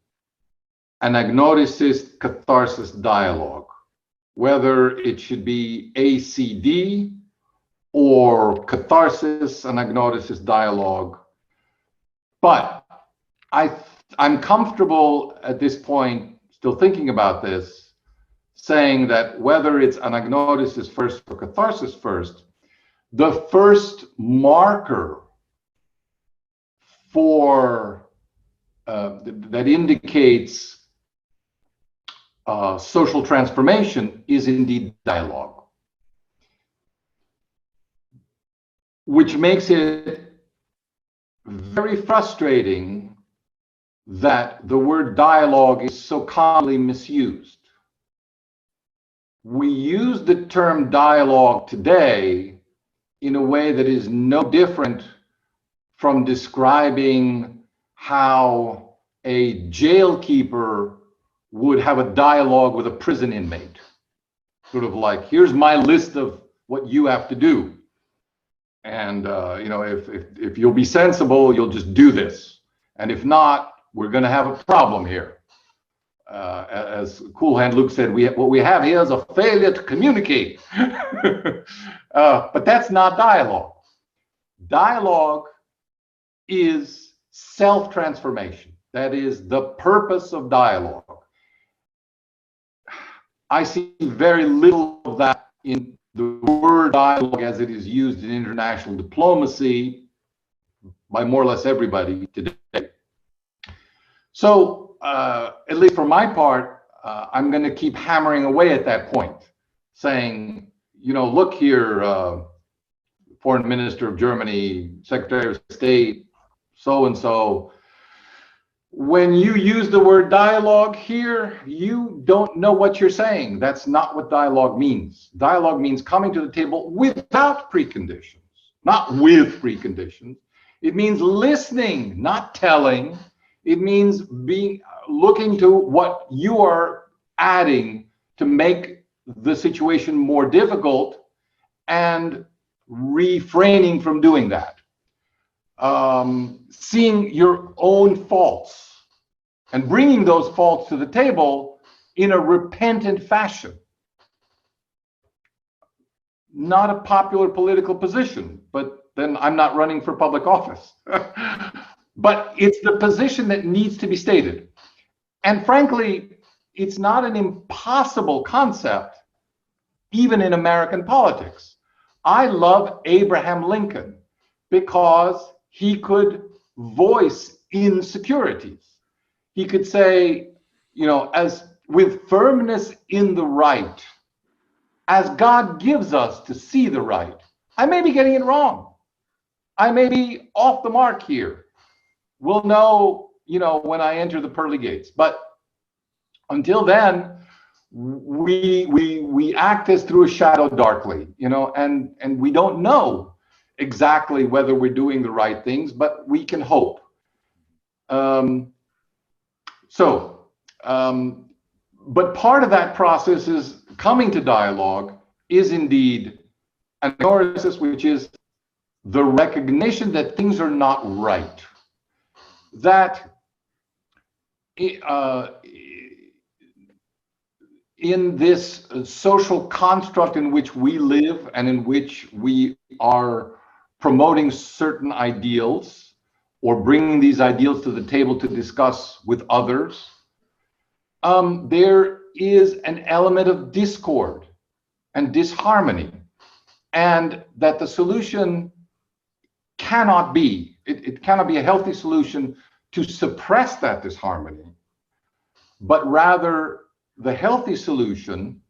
S2: an agnoticist catharsis dialogue, whether it should be ACD or catharsis and agnoticist dialogue. But I'm comfortable at this point, still thinking about this, saying that whether it's an agnoticist first or catharsis first, the first marker for that indicates social transformation is indeed dialogue, which makes it very frustrating that the word dialogue is so commonly misused. We use the term dialogue today in a way that is no different from describing how a jailkeeper would have a dialogue with a prison inmate. Sort of like, here's my list of what you have to do. And you know, if you'll be sensible, you'll just do this. And if not, we're going to have a problem here. As Cool Hand Luke said, what we have here is a failure to communicate. But that's not dialogue. Dialogue is self-transformation. That is the purpose of dialogue. I see very little of that in the word dialogue as it is used in international diplomacy by more or less everybody today. So, at least for my part, I'm going to keep hammering away at that point, saying, you know, look here, Foreign Minister of Germany, Secretary of State, so-and-so, when you use the word dialogue here, you don't know what you're saying. That's not what dialogue means. Dialogue means coming to the table without preconditions, not with preconditions. It means listening, not telling. It means looking to what you are adding to make the situation more difficult and refraining from doing that. Seeing your own faults and bringing those faults to the table in a repentant fashion. Not a popular political position, but then I'm not running for public office. But it's the position that needs to be stated. And frankly, it's not an impossible concept, even in American politics. I love Abraham Lincoln because he could voice insecurities. He could say, you know, as with firmness in the right, as God gives us to see the right. I may be getting it wrong. I may be off the mark here. We'll know, you know, when I enter the pearly gates. But until then, we act as through a shadow darkly, you know, and we don't know exactly whether we're doing the right things, but we can hope. But part of that process is coming to dialogue is indeed an analysis, which is the recognition that things are not right. That in this social construct in which we live and in which we are promoting certain ideals or bringing these ideals to the table to discuss with others, there is an element of discord and disharmony, and that the solution cannot be, it cannot be a healthy solution to suppress that disharmony, but rather the healthy solution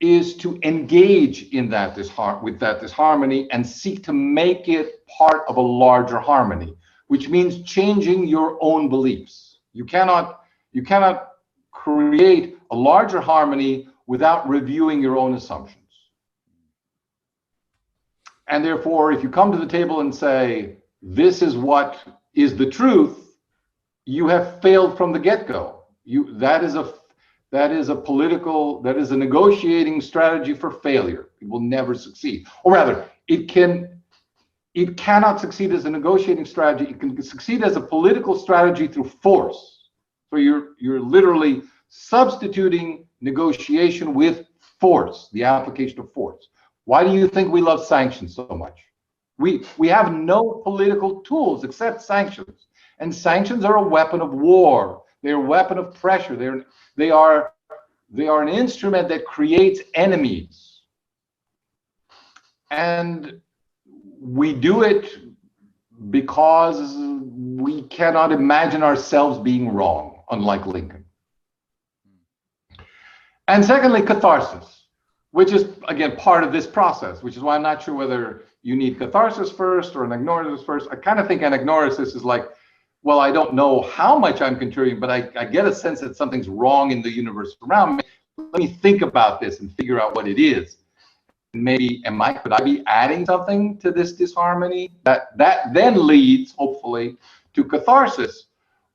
S2: is to engage in that with that disharmony and seek to make it part of a larger harmony, which means changing your own beliefs. You cannot create a larger harmony without reviewing your own assumptions. And therefore, if you come to the table and say, this is what is the truth, you have failed from the get-go. That is a negotiating strategy for failure. It will never succeed. Or rather, it cannot succeed as a negotiating strategy. It can succeed as a political strategy through force. So you're literally substituting negotiation with force, the application of force. Why do you think we love sanctions so much? We have no political tools except sanctions. And sanctions are a weapon of war. They're a weapon of pressure. They are an instrument that creates enemies. And we do it because we cannot imagine ourselves being wrong, unlike Lincoln. And secondly, catharsis, which is, again, part of this process, which is why I'm not sure whether you need catharsis first or anagnosis first. I kind of think anagnosis is like, well, I don't know how much I'm contributing, but I get a sense that something's wrong in the universe around me. Let me think about this and figure out what it is. Maybe, could I be adding something to this disharmony? That then leads, hopefully, to catharsis,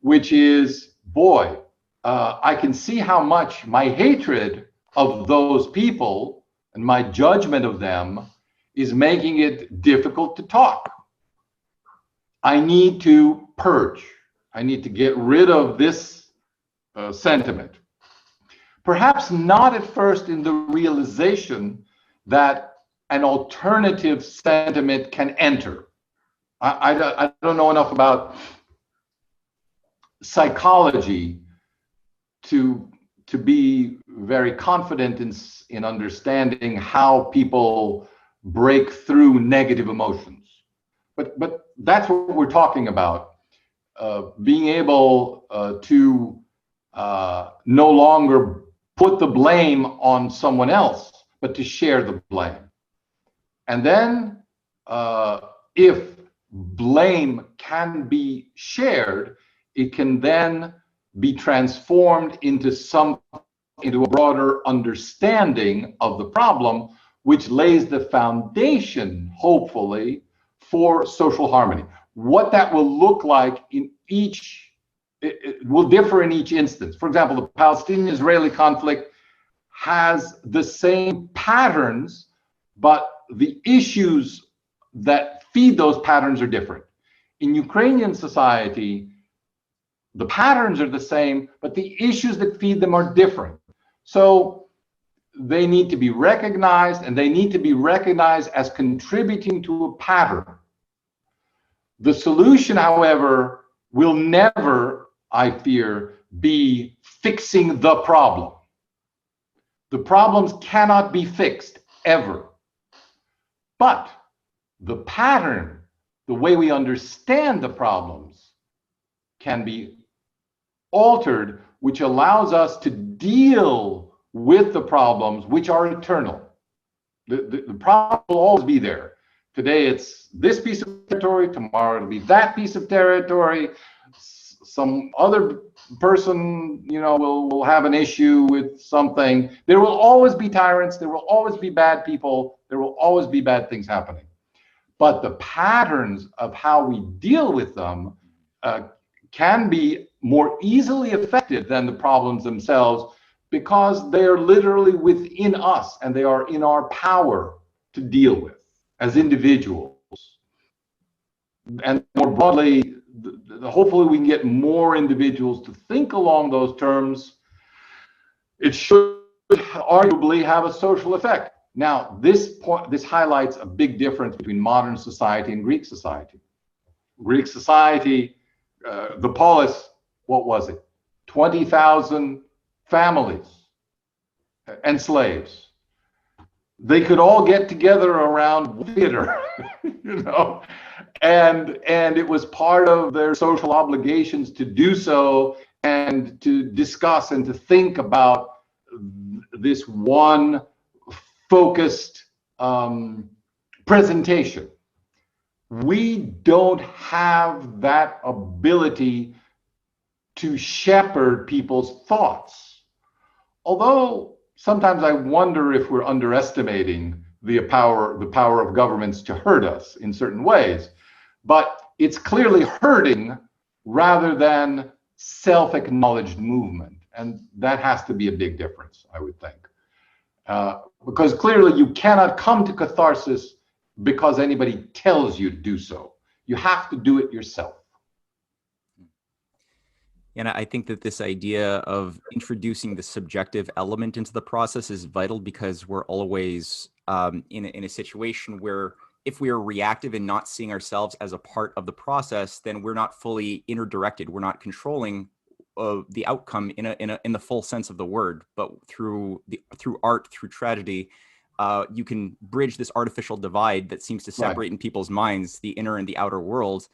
S2: which is, boy, I can see how much my hatred of those people and my judgment of them is making it difficult to talk. I need to purge. I need to get rid of this sentiment. Perhaps not at first in the realization that an alternative sentiment can enter. I don't know enough about psychology to be very confident in understanding how people break through negative emotions. But that's what we're talking about. Being able to no longer put the blame on someone else, but to share the blame. And then if blame can be shared, it can then be transformed into a broader understanding of the problem, which lays the foundation, hopefully, for social harmony. What that will look like in each, it will differ in each instance. For example, the Palestinian-Israeli conflict has the same patterns, but the issues that feed those patterns are different. In Ukrainian society, the patterns are the same, but the issues that feed them are different. So they need to be recognized, and they need to be recognized as contributing to a pattern. The solution, however, will never, I fear, be fixing the problem. The problems cannot be fixed, ever. But the pattern, the way we understand the problems, can be altered, which allows us to deal with the problems which are eternal. The problem will always be there. Today it's this piece of territory, tomorrow it'll be that piece of territory. Some other person, will have an issue with something. There will always be tyrants, there will always be bad people, there will always be bad things happening. But the patterns of how we deal with them can be more easily affected than the problems themselves, because they are literally within us and they are in our power to deal with as individuals. And more broadly, hopefully we can get more individuals to think along those terms. It should arguably have a social effect. Now, this highlights a big difference between modern society and Greek society. Greek society, the polis, what was it? 20,000 families and slaves. They could all get together around theater, you know, and it was part of their social obligations to do so and to discuss and to think about this one focused presentation. We don't have that ability to shepherd people's thoughts. Although sometimes I wonder if we're underestimating the power of governments to hurt us in certain ways. But it's clearly hurting rather than self-acknowledged movement. And that has to be a big difference, I would think. Because clearly you cannot come to catharsis because anybody tells you to do so. You have to do it yourself.
S1: And I think that this idea of introducing the subjective element into the process is vital, because we're always in a situation where if we are reactive and not seeing ourselves as a part of the process, then we're not fully inner-directed. We're not controlling the outcome in the full sense of the word. But through art, through tragedy, you can bridge this artificial divide that seems to separate in people's minds the inner and the outer world,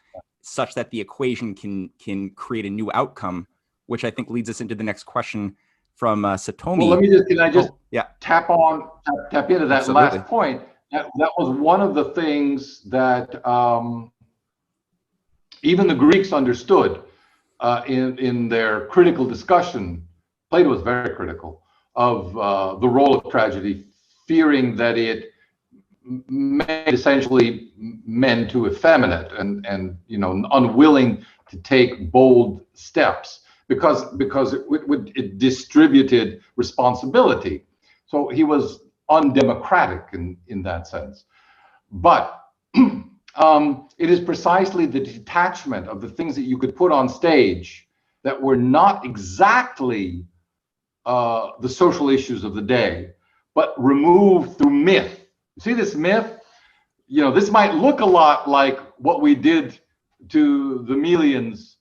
S1: such that the equation can create a new outcome, which I think leads us into the next question from Satomi.
S2: Well, can I just tap into that
S1: Absolutely.
S2: last point? That was one of the things that even the Greeks understood in their critical discussion. Plato was very critical of the role of tragedy, fearing that it made essentially men too effeminate and you know, unwilling to take bold steps because it distributed responsibility. So he was undemocratic in that sense. But it is precisely the detachment of the things that you could put on stage that were not exactly the social issues of the day, but removed through myth. See this myth? You know, this might look a lot like what we did to the Melians,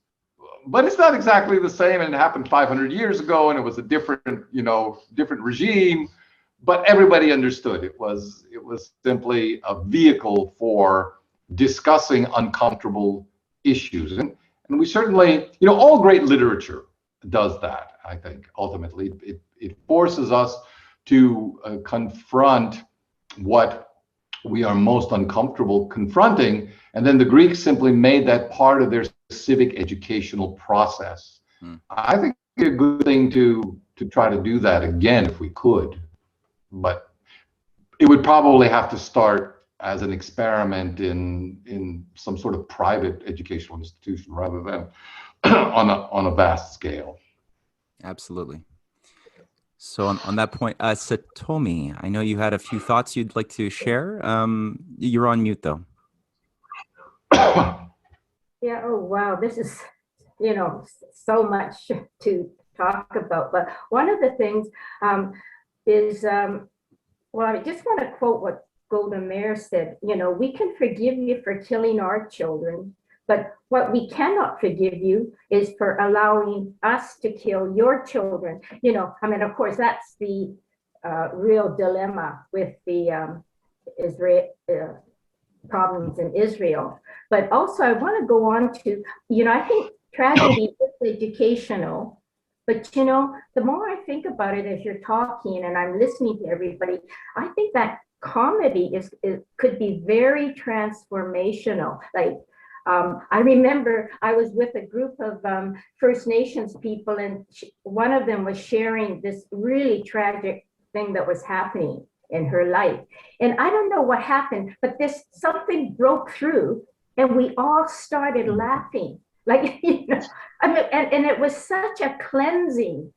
S2: but it's not exactly the same, and it happened 500 years ago, and it was a different, you know, different regime, but everybody understood it was simply a vehicle for discussing uncomfortable issues. And we certainly, you know, all great literature does that, I think. Ultimately, it forces us to confront what we are most uncomfortable confronting. And then the Greeks simply made that part of their civic educational process. I think it's a good thing to try to do that again if we could. But it would probably have to start as an experiment in some sort of private educational institution rather than on a vast scale.
S1: Absolutely. So on that point, Satomi, I know you had a few thoughts you'd like to share. You're on mute, though.
S7: Yeah, oh, wow. This is, you know, so much to talk about. But one of the things is, well, I just want to quote what Golda Meir said. You know, we can forgive you for killing our children, but what we cannot forgive you is for allowing us to kill your children. You know, I mean, of course, that's the real dilemma with the Israel problems in Israel. But also, I want to go on to, you know, I think tragedy is educational. But, you know, the more I think about it as you're talking and I'm listening to everybody, I think that comedy could be very transformational. Like, I remember I was with a group of First Nations people, and one of them was sharing this really tragic thing that was happening in her life. And I don't know what happened, but something broke through and we all started laughing. Like, you know, I mean, and it was such a cleansing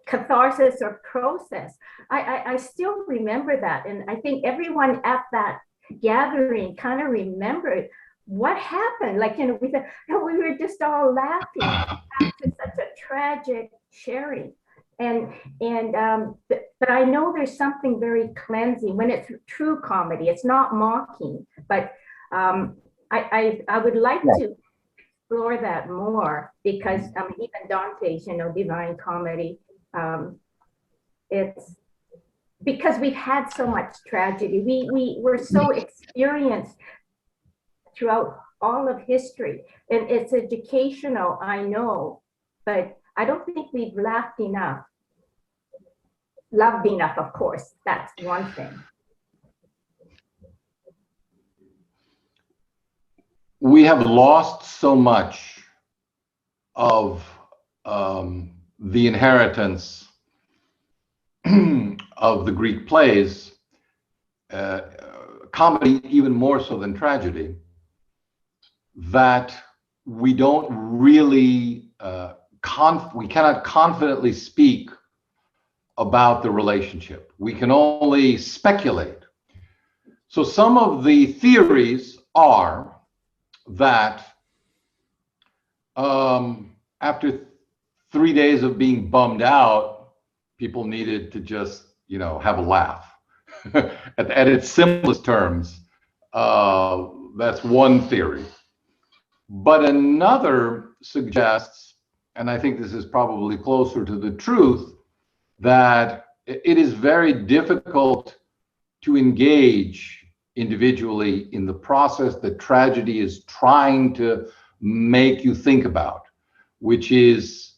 S7: catharsis or process. I still remember that. And I think everyone at that gathering kind of remembered what happened. Like, you know, we were just all laughing after such a tragic sharing. But I know there's something very cleansing when it's true comedy. It's not mocking, but I would like to explore that more, because even Dante's, Divine Comedy, it's because we've had so much tragedy. We were so experienced throughout all of history, and it's educational, I know, but I don't think we've laughed enough. Loved enough, of course, that's one thing.
S2: We have lost so much of the inheritance of the Greek plays, comedy even more so than tragedy, that we don't really, we cannot confidently speak about the relationship. We can only speculate. So some of the theories are that after 3 days of being bummed out, people needed to just, have a laugh. at its simplest terms, that's one theory. But another suggests, and I think this is probably closer to the truth, that it is very difficult to engage individually in the process that tragedy is trying to make you think about, which is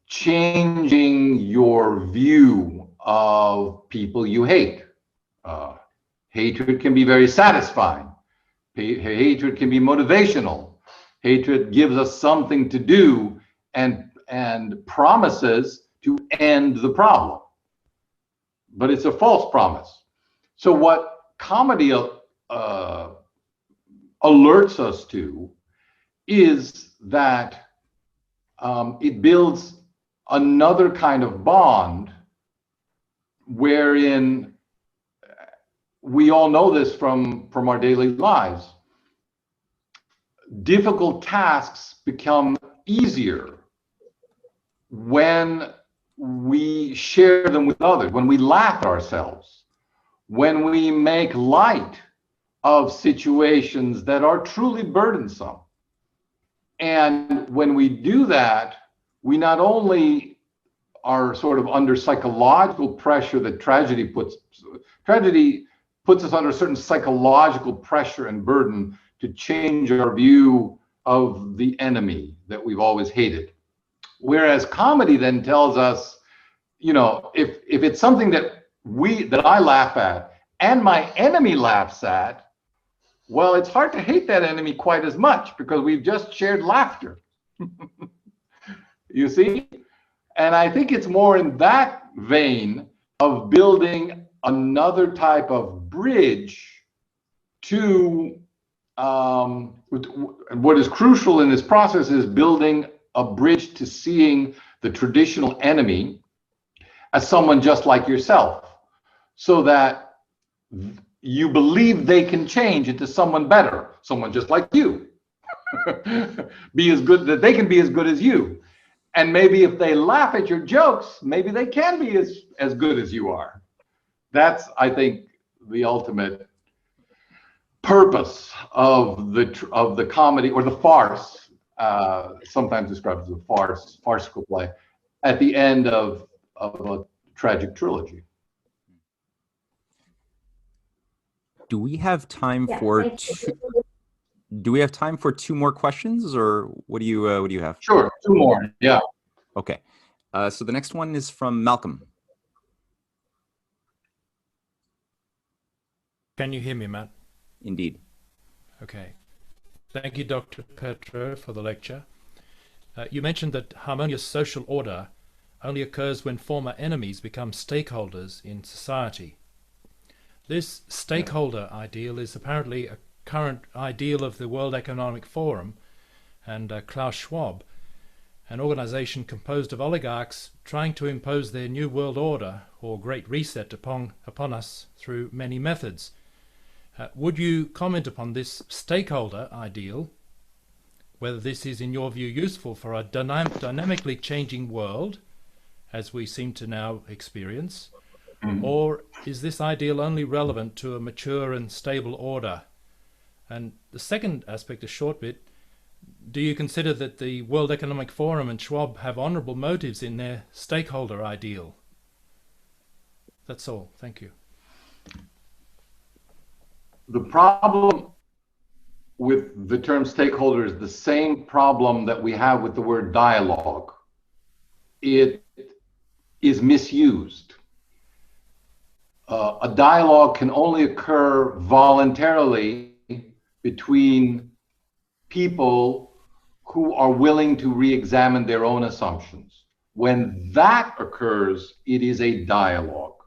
S2: changing your view of people you hate. Hatred can be very satisfying. Hatred can be motivational. Hatred gives us something to do and promises to end the problem. But it's a false promise. So what comedy alerts us to is that it builds another kind of bond wherein we all know this from our daily lives. Difficult tasks become easier when we share them with others, when we laugh at ourselves, when we make light of situations that are truly burdensome. And when we do that, we not only are sort of under psychological pressure that tragedy puts us under a certain psychological pressure and burden to change our view of the enemy that we've always hated. Whereas comedy then tells us, if it's something that I laugh at and my enemy laughs at, well, it's hard to hate that enemy quite as much because we've just shared laughter. You see? And I think it's more in that vein of building another type of bridge to what is crucial in this process is building a bridge to seeing the traditional enemy as someone just like yourself, so that you believe they can change into someone better, someone just like you. Be as good, that they can be as good as you. And maybe if they laugh at your jokes, maybe they can be as good as you are. That's, I think, the ultimate purpose of the comedy or the farce, sometimes described as a farcical play, at the end of a tragic trilogy.
S1: Do we have time
S7: Yeah,
S1: for
S7: thank
S1: two?
S7: you.
S1: Do we have time for two more questions, or what do you have?
S2: Sure, two more. Yeah.
S1: Okay. So the next one is from Malcolm.
S8: Can you hear me, Matt?
S1: Indeed.
S8: Okay. Thank you, Dr. Petro, for the lecture. You mentioned that harmonious social order only occurs when former enemies become stakeholders in society. This stakeholder ideal is apparently a current ideal of the World Economic Forum and Klaus Schwab, an organization composed of oligarchs trying to impose their new world order or great reset upon us through many methods. Would you comment upon this stakeholder ideal, whether this is in your view useful for a dynamically changing world, as we seem to now experience?
S2: Mhm.
S8: Or is this ideal only relevant to a mature and stable order? And the second aspect, a short bit, do you consider that the World Economic Forum and Schwab have honorable motives in their stakeholder ideal? That's all. Thank you.
S2: The problem with the term stakeholder is the same problem that we have with the word dialogue. It is misused. A dialogue can only occur voluntarily between people who are willing to re-examine their own assumptions. When that occurs, it is a dialogue.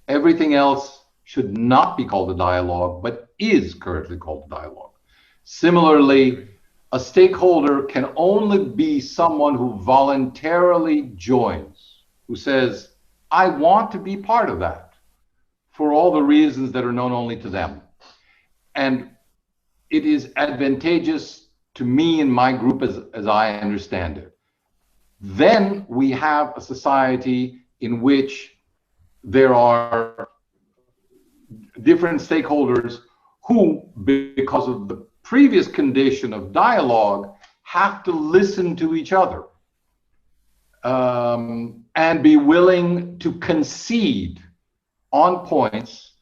S2: Everything else should not be called a dialogue, but is currently called a dialogue. Similarly, a stakeholder can only be someone who voluntarily joins, who says, I want to be part of that, for all the reasons that are known only to them. And it is advantageous to me and my group as I understand it. Then we have a society in which there are different stakeholders who, because of the previous condition of dialogue, have to listen to each other and be willing to concede on points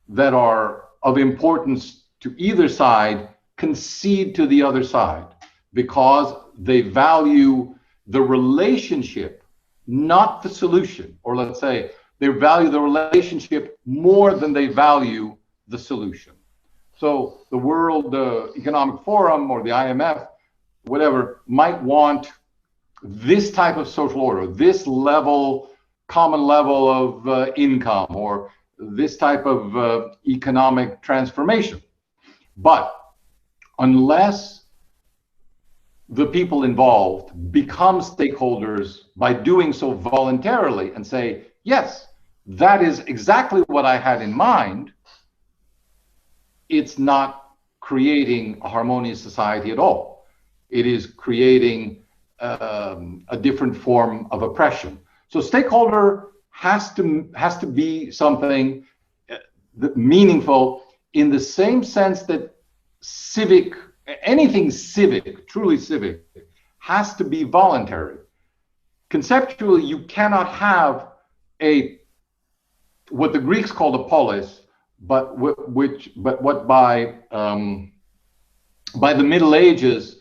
S2: that are of importance to either side, concede to the other side, because they value the relationship, not the solution. Or let's say they value the relationship more than they value the solution. So the World Economic Forum or the IMF, whatever, might want this type of social order, this level, common level of income, or this type of economic transformation. But unless the people involved become stakeholders by doing so voluntarily and say, yes, that is exactly what I had in mind, it's not creating a harmonious society at all. It is creating a different form of oppression. So stakeholder has to be something meaningful in the same sense that civic, anything civic, truly civic, has to be voluntary. Conceptually, you cannot have what the Greeks called a polis, but what by the Middle Ages,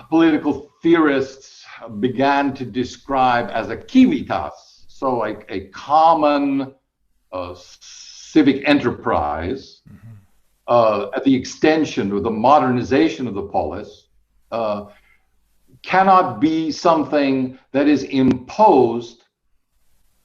S2: political theorists began to describe as a civitas, so like a common civic enterprise, at the extension or the modernization of the polis, cannot be something that is imposed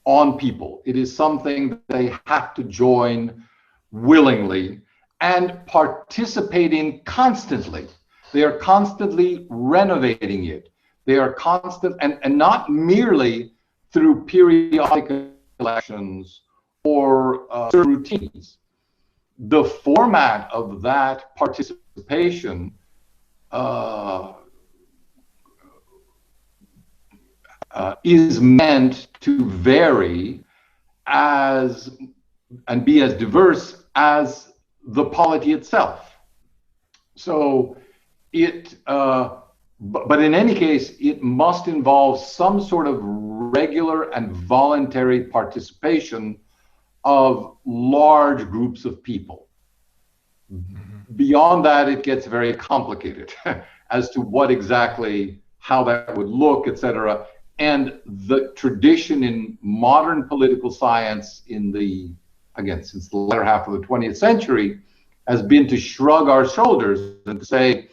S2: on people. It is something that they have to join willingly and participate in constantly. They are constantly renovating it. They are constant, and not merely through periodic elections or routines. The format of that participation is meant to vary and be as diverse as the polity itself. So but in any case, it must involve some sort of regular and voluntary participation of large groups of people. Beyond that, it gets very complicated as to what exactly, how that would look, etc. And the tradition in modern political science since the latter half of the 20th century, has been to shrug our shoulders and to say,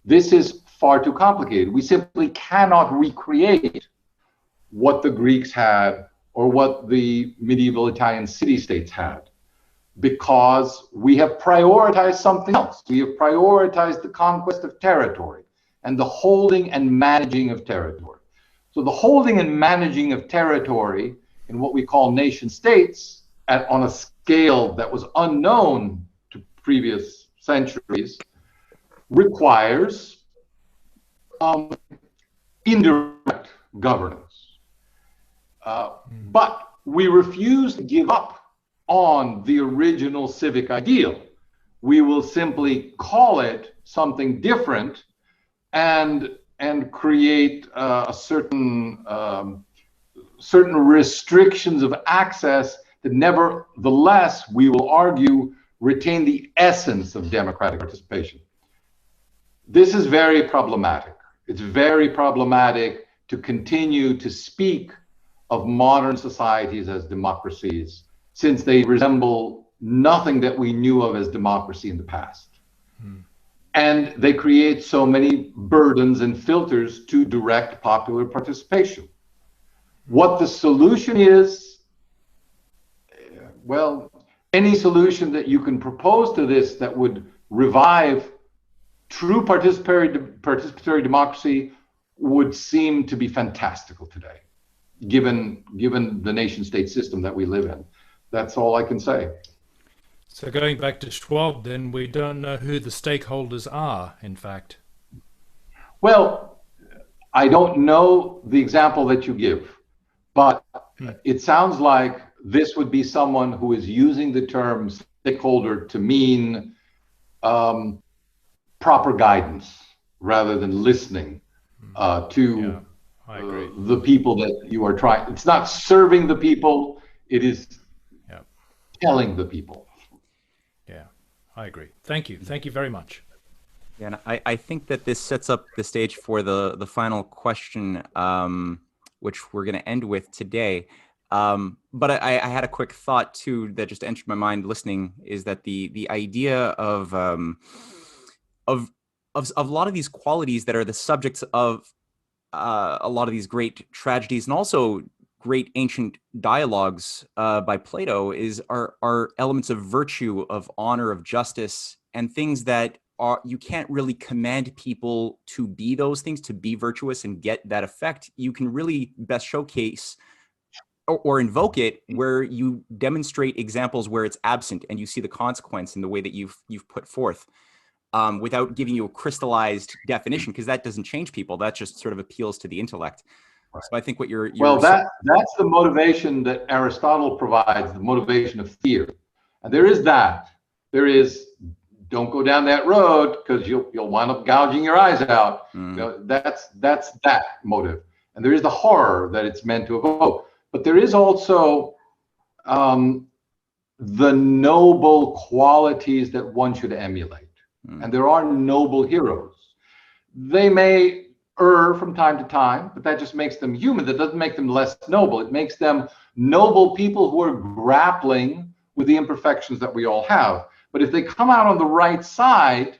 S2: this is far too complicated. We simply cannot recreate what the Greeks had or what the medieval Italian city-states had, because we have prioritized something else. We have prioritized the conquest of territory and the holding and managing of territory. So the holding and managing of territory in what we call nation states on a scale that was unknown to previous centuries requires indirect governance. But we refuse to give up on the original civic ideal. We will simply call it something different and create a certain restrictions of access that nevertheless, we will argue, retain the essence of democratic participation. This is very problematic. It's very problematic to continue to speak of modern societies as democracies, since they resemble nothing that we knew of as democracy in the past. And they create so many burdens and filters to direct popular participation. What the solution is, well, any solution that you can propose to this that would revive true participatory democracy would seem to be fantastical today, given the nation state system that we live in. That's all I can say.
S8: So going back to Schwab, then, we don't know who the stakeholders are, in fact.
S2: Well, I don't know the example that you give, but it sounds like this would be someone who is using the term stakeholder to mean proper guidance rather than listening to
S8: I agree.
S2: the people that you are trying. It's not serving the people, it is telling the people.
S8: Yeah, I agree. Thank you. Thank you very much.
S1: Yeah, and I think that this sets up the stage for the final question, which we're going to end with today. But I had a quick thought too that just entered my mind listening, is that the idea of a lot of these qualities that are the subjects of a lot of these great tragedies and also great ancient dialogues by Plato are elements of virtue, of honor, of justice, and things that you can't really command people to be those things, to be virtuous and get that effect. You can really best showcase or invoke it where you demonstrate examples where it's absent and you see the consequence in the way that you've put forth, without giving you a crystallized definition, because that doesn't change people. That just sort of appeals to the intellect. Right. So I think what you're
S2: well, that's the motivation that Aristotle provides, the motivation of fear. And there is that. There is, don't go down that road because you'll wind up gouging your eyes out. You know, that's that motive. And there is the horror that it's meant to evoke. But there is also the noble qualities that one should emulate. And there are noble heroes. They may err from time to time, but that just makes them human. That doesn't make them less noble. It makes them noble people who are grappling with the imperfections that we all have. But if they come out on the right side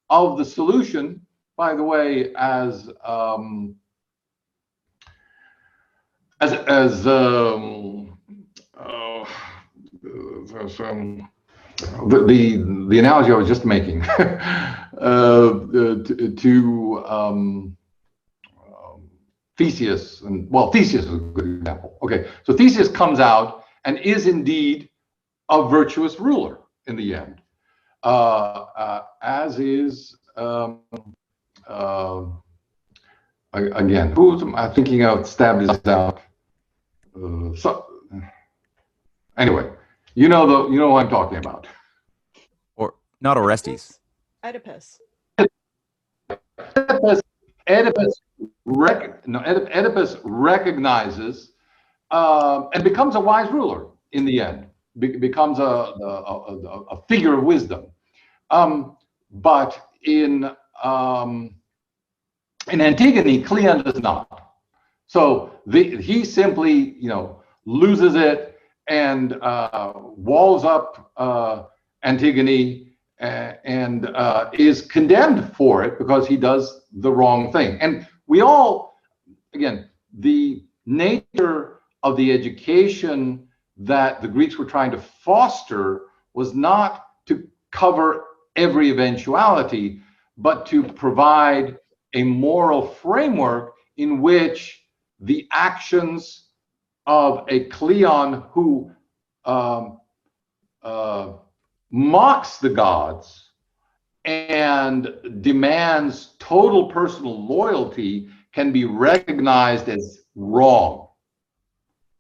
S2: of the solution, by the way, the analogy I was just making to Theseus, and well, Theseus is a good example. Okay, so Theseus comes out and is indeed a virtuous ruler in the end, as is again, who am I thinking of? Stabbed his out. So anyway, you know what I'm talking about.
S1: Or not Orestes.
S4: Oedipus.
S2: Oedipus recognizes and becomes a wise ruler in the end. Becomes a figure of wisdom. But in Antigone, Cleon does not. So he simply, loses it and walls up Antigone and is condemned for it because he does the wrong thing. And we all, again, the nature of the education that the Greeks were trying to foster was not to cover every eventuality, but to provide a moral framework in which the actions of a Cleon who mocks the gods and demands total personal loyalty can be recognized as wrong.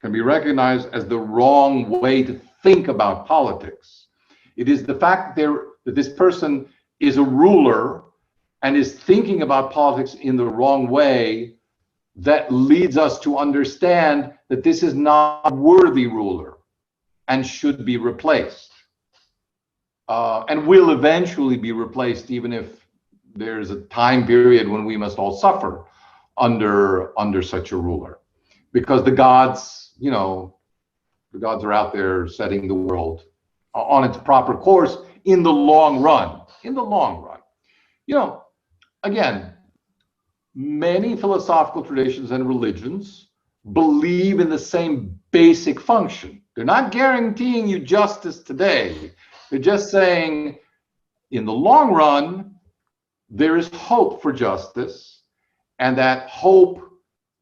S2: can be recognized as the wrong way to think about politics. It is the fact that this person is a ruler and is thinking about politics in the wrong way that leads us to understand that this is not a worthy ruler and should be replaced. And will eventually be replaced, even if there's a time period when we must all suffer under such a ruler. Because the gods, you know, the gods are out there setting the world on its proper course in the long run. In the long run. You know, again, many philosophical traditions and religions believe in the same basic function. They're not guaranteeing you justice today. They're just saying, in the long run, there is hope for justice, and that hope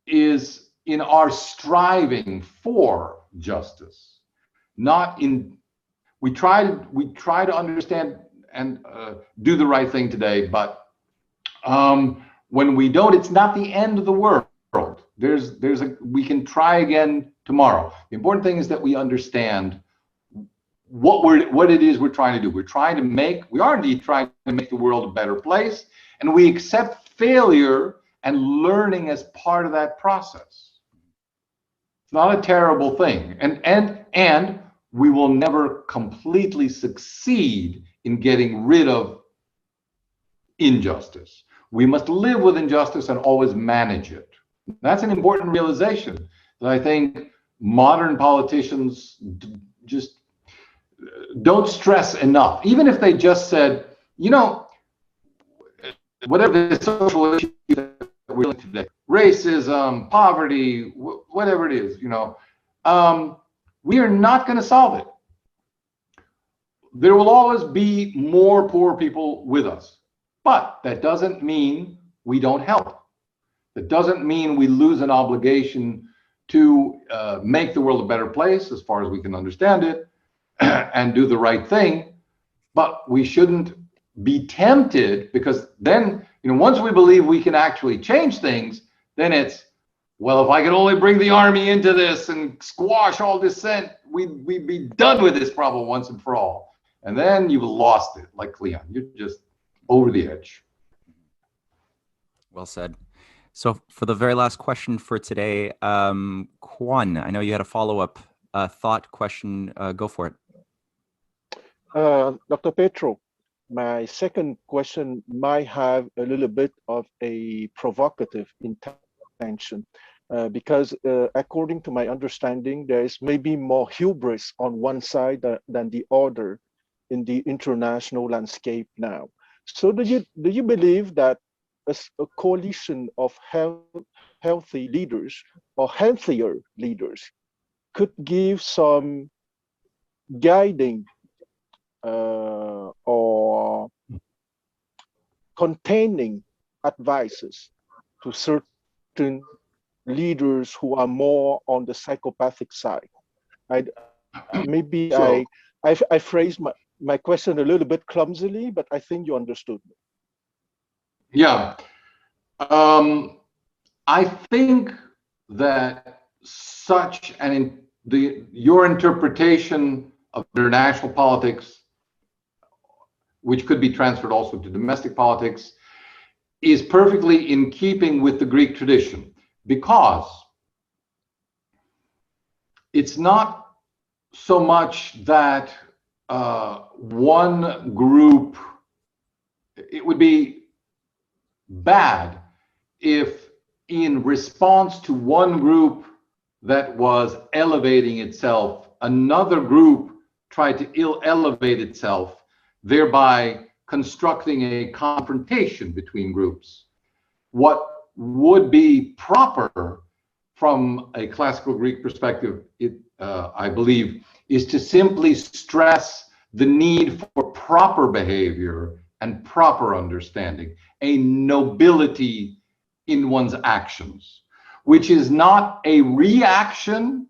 S2: is in our striving for justice. Not in, we try to understand and do the right thing today, but when we don't, it's not the end of the world. We can try again tomorrow. The important thing is that we understand what it is we're trying to do. We are indeed trying to make the world a better place, and we accept failure and learning as part of that process. It's not a terrible thing, and we will never completely succeed in getting rid of injustice. We must live with injustice and always manage it. That's an important realization that I think modern politicians just don't stress enough. Even if they just said, you know, whatever the social issue that we're dealing today, racism, poverty, whatever it is, you know, we are not going to solve it. There will always be more poor people with us, but that doesn't mean we don't help. That doesn't mean we lose an obligation to make the world a better place as far as we can understand it and do the right thing. But we shouldn't be tempted, because then, you know, once we believe we can actually change things, then it's, well, if I could only bring the army into this and squash all dissent, we'd be done with this problem once and for all. And then you've lost it, like Cleon. You're just over the edge.
S1: Well said. So for the very last question for today, Kwan, I know you had a follow-up thought question. Go for it.
S3: Dr. Petro, my second question might have a little bit of a provocative intention, because according to my understanding, there is maybe more hubris on one side than the other in the international landscape now. So do you believe that a coalition of healthy leaders or healthier leaders could give some guiding or containing advices to certain leaders who are more on the psychopathic side? I phrased my question a little bit clumsily, but I think you understood me.
S2: Yeah. I think that your interpretation of international politics, which could be transferred also to domestic politics, is perfectly in keeping with the Greek tradition, because it's not so much that one group, it would be bad if in response to one group that was elevating itself, another group tried to elevate itself, thereby constructing a confrontation between groups. What would be proper from a classical Greek perspective, I believe, is to simply stress the need for proper behavior and proper understanding, a nobility in one's actions, which is not a reaction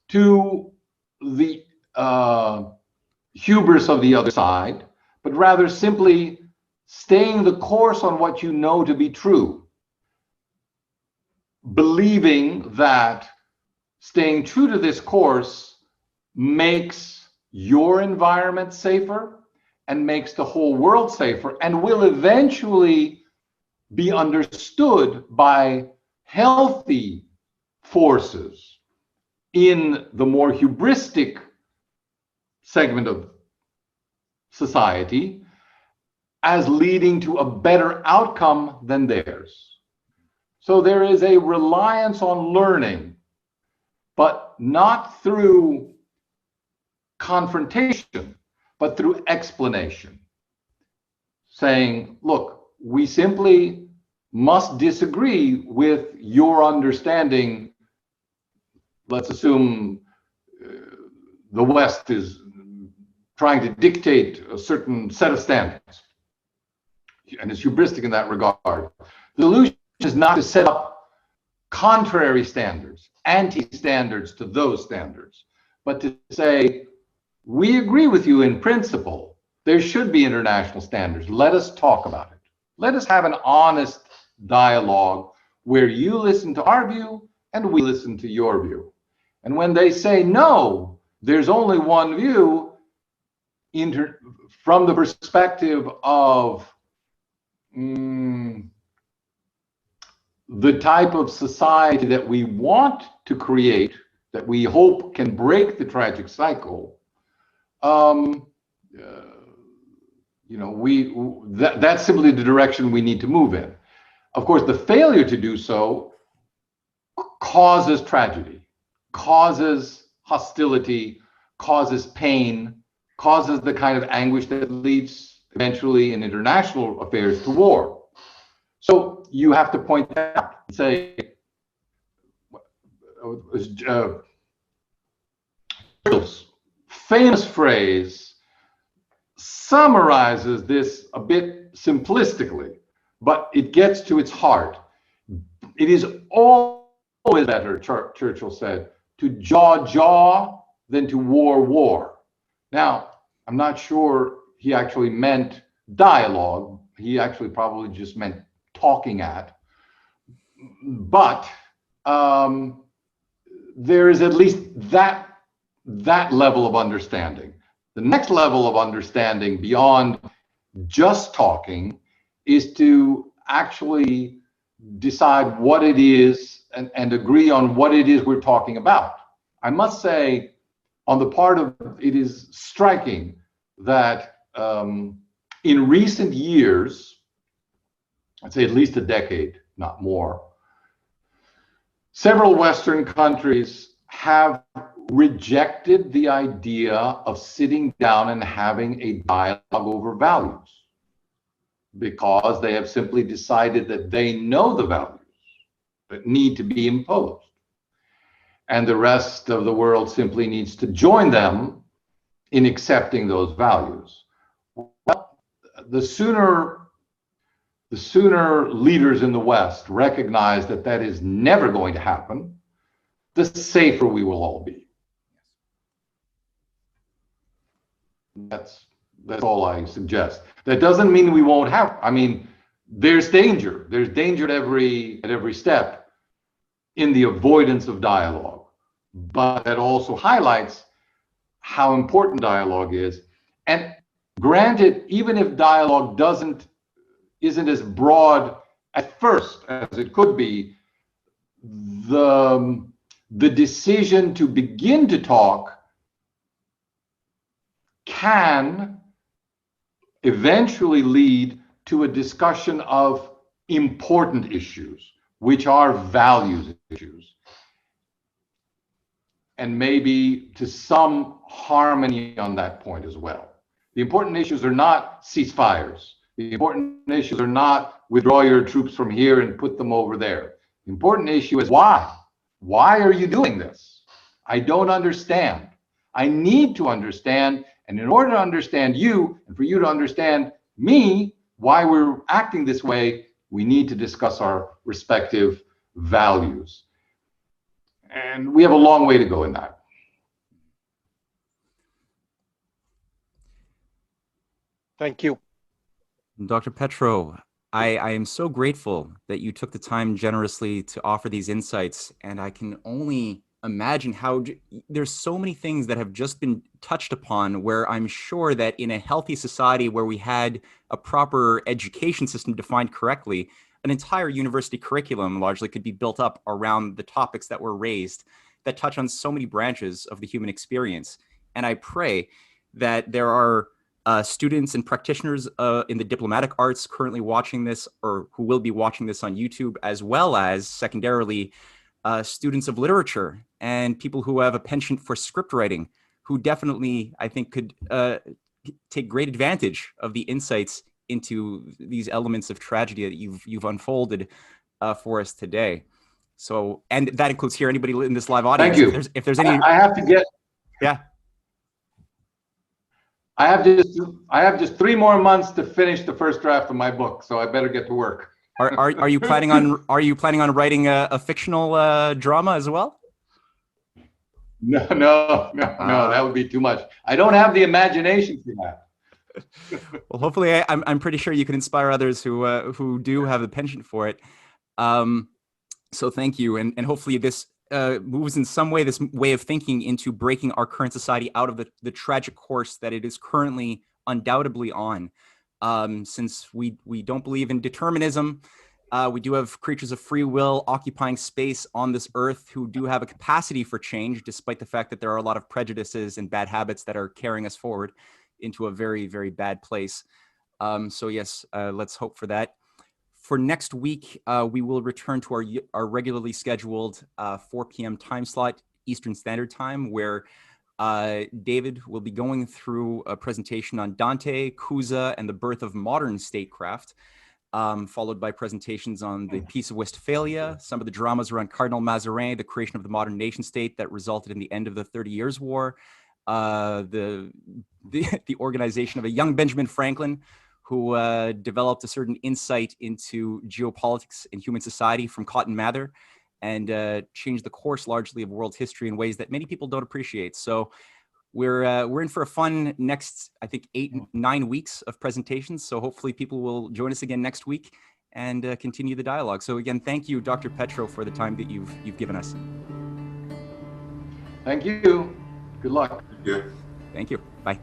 S2: to the hubris of the other side, but rather simply staying the course on what you know to be true, believing that staying true to this course makes your environment safer and makes the whole world safer, and will eventually be understood by healthy forces in the more hubristic segment of society as leading to a better outcome than theirs. So there is a reliance on learning, but not through confrontation, but through explanation. Saying, look, we simply must disagree with your understanding. Let's assume the West is trying to dictate a certain set of standards, and is hubristic in that regard. The solution is not to set up contrary standards, anti-standards to those standards, but to say, we agree with you in principle. There should be international standards. Let us talk about it. Let us have an honest dialogue where you listen to our view and we listen to your view. And when they say no, there's only one view from the perspective of the type of society that we want to create, that we hope can break the tragic cycle, that's simply the direction we need to move in. Of course, the failure to do so causes tragedy, causes hostility, causes pain, causes the kind of anguish that leads eventually in international affairs to war. So you have to point that out and say, famous phrase summarizes this a bit simplistically, but it gets to its heart. It is always better, Churchill said, to jaw than to war. Now, I'm not sure he actually meant dialogue. He actually probably just meant talking at. But there is at least that level of understanding. The next level of understanding beyond just talking is to actually decide what it is and agree on what it is we're talking about. I must say, on the part of it is striking that in recent years, I'd say at least a decade, not more, several Western countries have rejected the idea of sitting down and having a dialogue over values, because they have simply decided that they know the values that need to be imposed, and the rest of the world simply needs to join them in accepting those values. Well, the sooner leaders in the West recognize that that is never going to happen, the safer we will all be. That's all I suggest. That doesn't mean we won't have, I mean, there's danger. There's danger at every step in the avoidance of dialogue. But that also highlights how important dialogue is. And granted, even if dialogue isn't as broad at first as it could be, the decision to begin to talk can eventually lead to a discussion of important issues, which are values issues, and maybe to some harmony on that point as well. The important issues are not ceasefires. The important issues are not withdraw your troops from here and put them over there. The important issue is why? Why are you doing this? I don't understand. I need to understand. And in order to understand you, and for you to understand me, why we're acting this way, we need to discuss our respective values. And we have a long way to go in that.
S3: Thank you.
S1: Dr. Petro, I am so grateful that you took the time generously to offer these insights, and I can only imagine how there's so many things that have just been touched upon, where I'm sure that in a healthy society where we had a proper education system defined correctly, an entire university curriculum largely could be built up around the topics that were raised that touch on so many branches of the human experience. And I pray that there are students and practitioners in the diplomatic arts currently watching this, or who will be watching this on YouTube, as well as secondarily students of literature and people who have a penchant for script writing, who definitely, I think, could take great advantage of the insights into these elements of tragedy that you've unfolded for us today. So, and that includes here anybody in this live audience.
S2: Thank you.
S1: If there's any,
S2: I have to get.
S1: Yeah.
S2: I have just 3 more months to finish the first draft of my book, so I better get to work.
S1: Are you planning on writing a fictional drama as well?
S2: No, that would be too much. I don't have the imagination for that.
S1: Well, hopefully, I'm pretty sure you can inspire others who do have the penchant for it. So thank you, and hopefully this moves in some way, this way of thinking, into breaking our current society out of the tragic course that it is currently undoubtedly on. Since we don't believe in determinism, we do have creatures of free will occupying space on this earth who do have a capacity for change, despite the fact that there are a lot of prejudices and bad habits that are carrying us forward into a very, very bad place. So yes, let's hope for that. For next week, we will return to our regularly scheduled 4 p.m. time slot, Eastern Standard Time, where David will be going through a presentation on Dante, Cusa, and the birth of modern statecraft, followed by presentations on the Peace of Westphalia, some of the dramas around Cardinal Mazarin, the creation of the modern nation state that resulted in the end of the 30 Years' War, the organization of a young Benjamin Franklin, who developed a certain insight into geopolitics and human society from Cotton Mather, and changed the course largely of world history in ways that many people don't appreciate. So we're in for a fun next, I think, 8-9 weeks of presentations. So hopefully people will join us again next week and continue the dialogue. So again, thank you, Dr. Petro, for the time that you've given us.
S2: Thank you. Good luck.
S1: Thank you. Bye.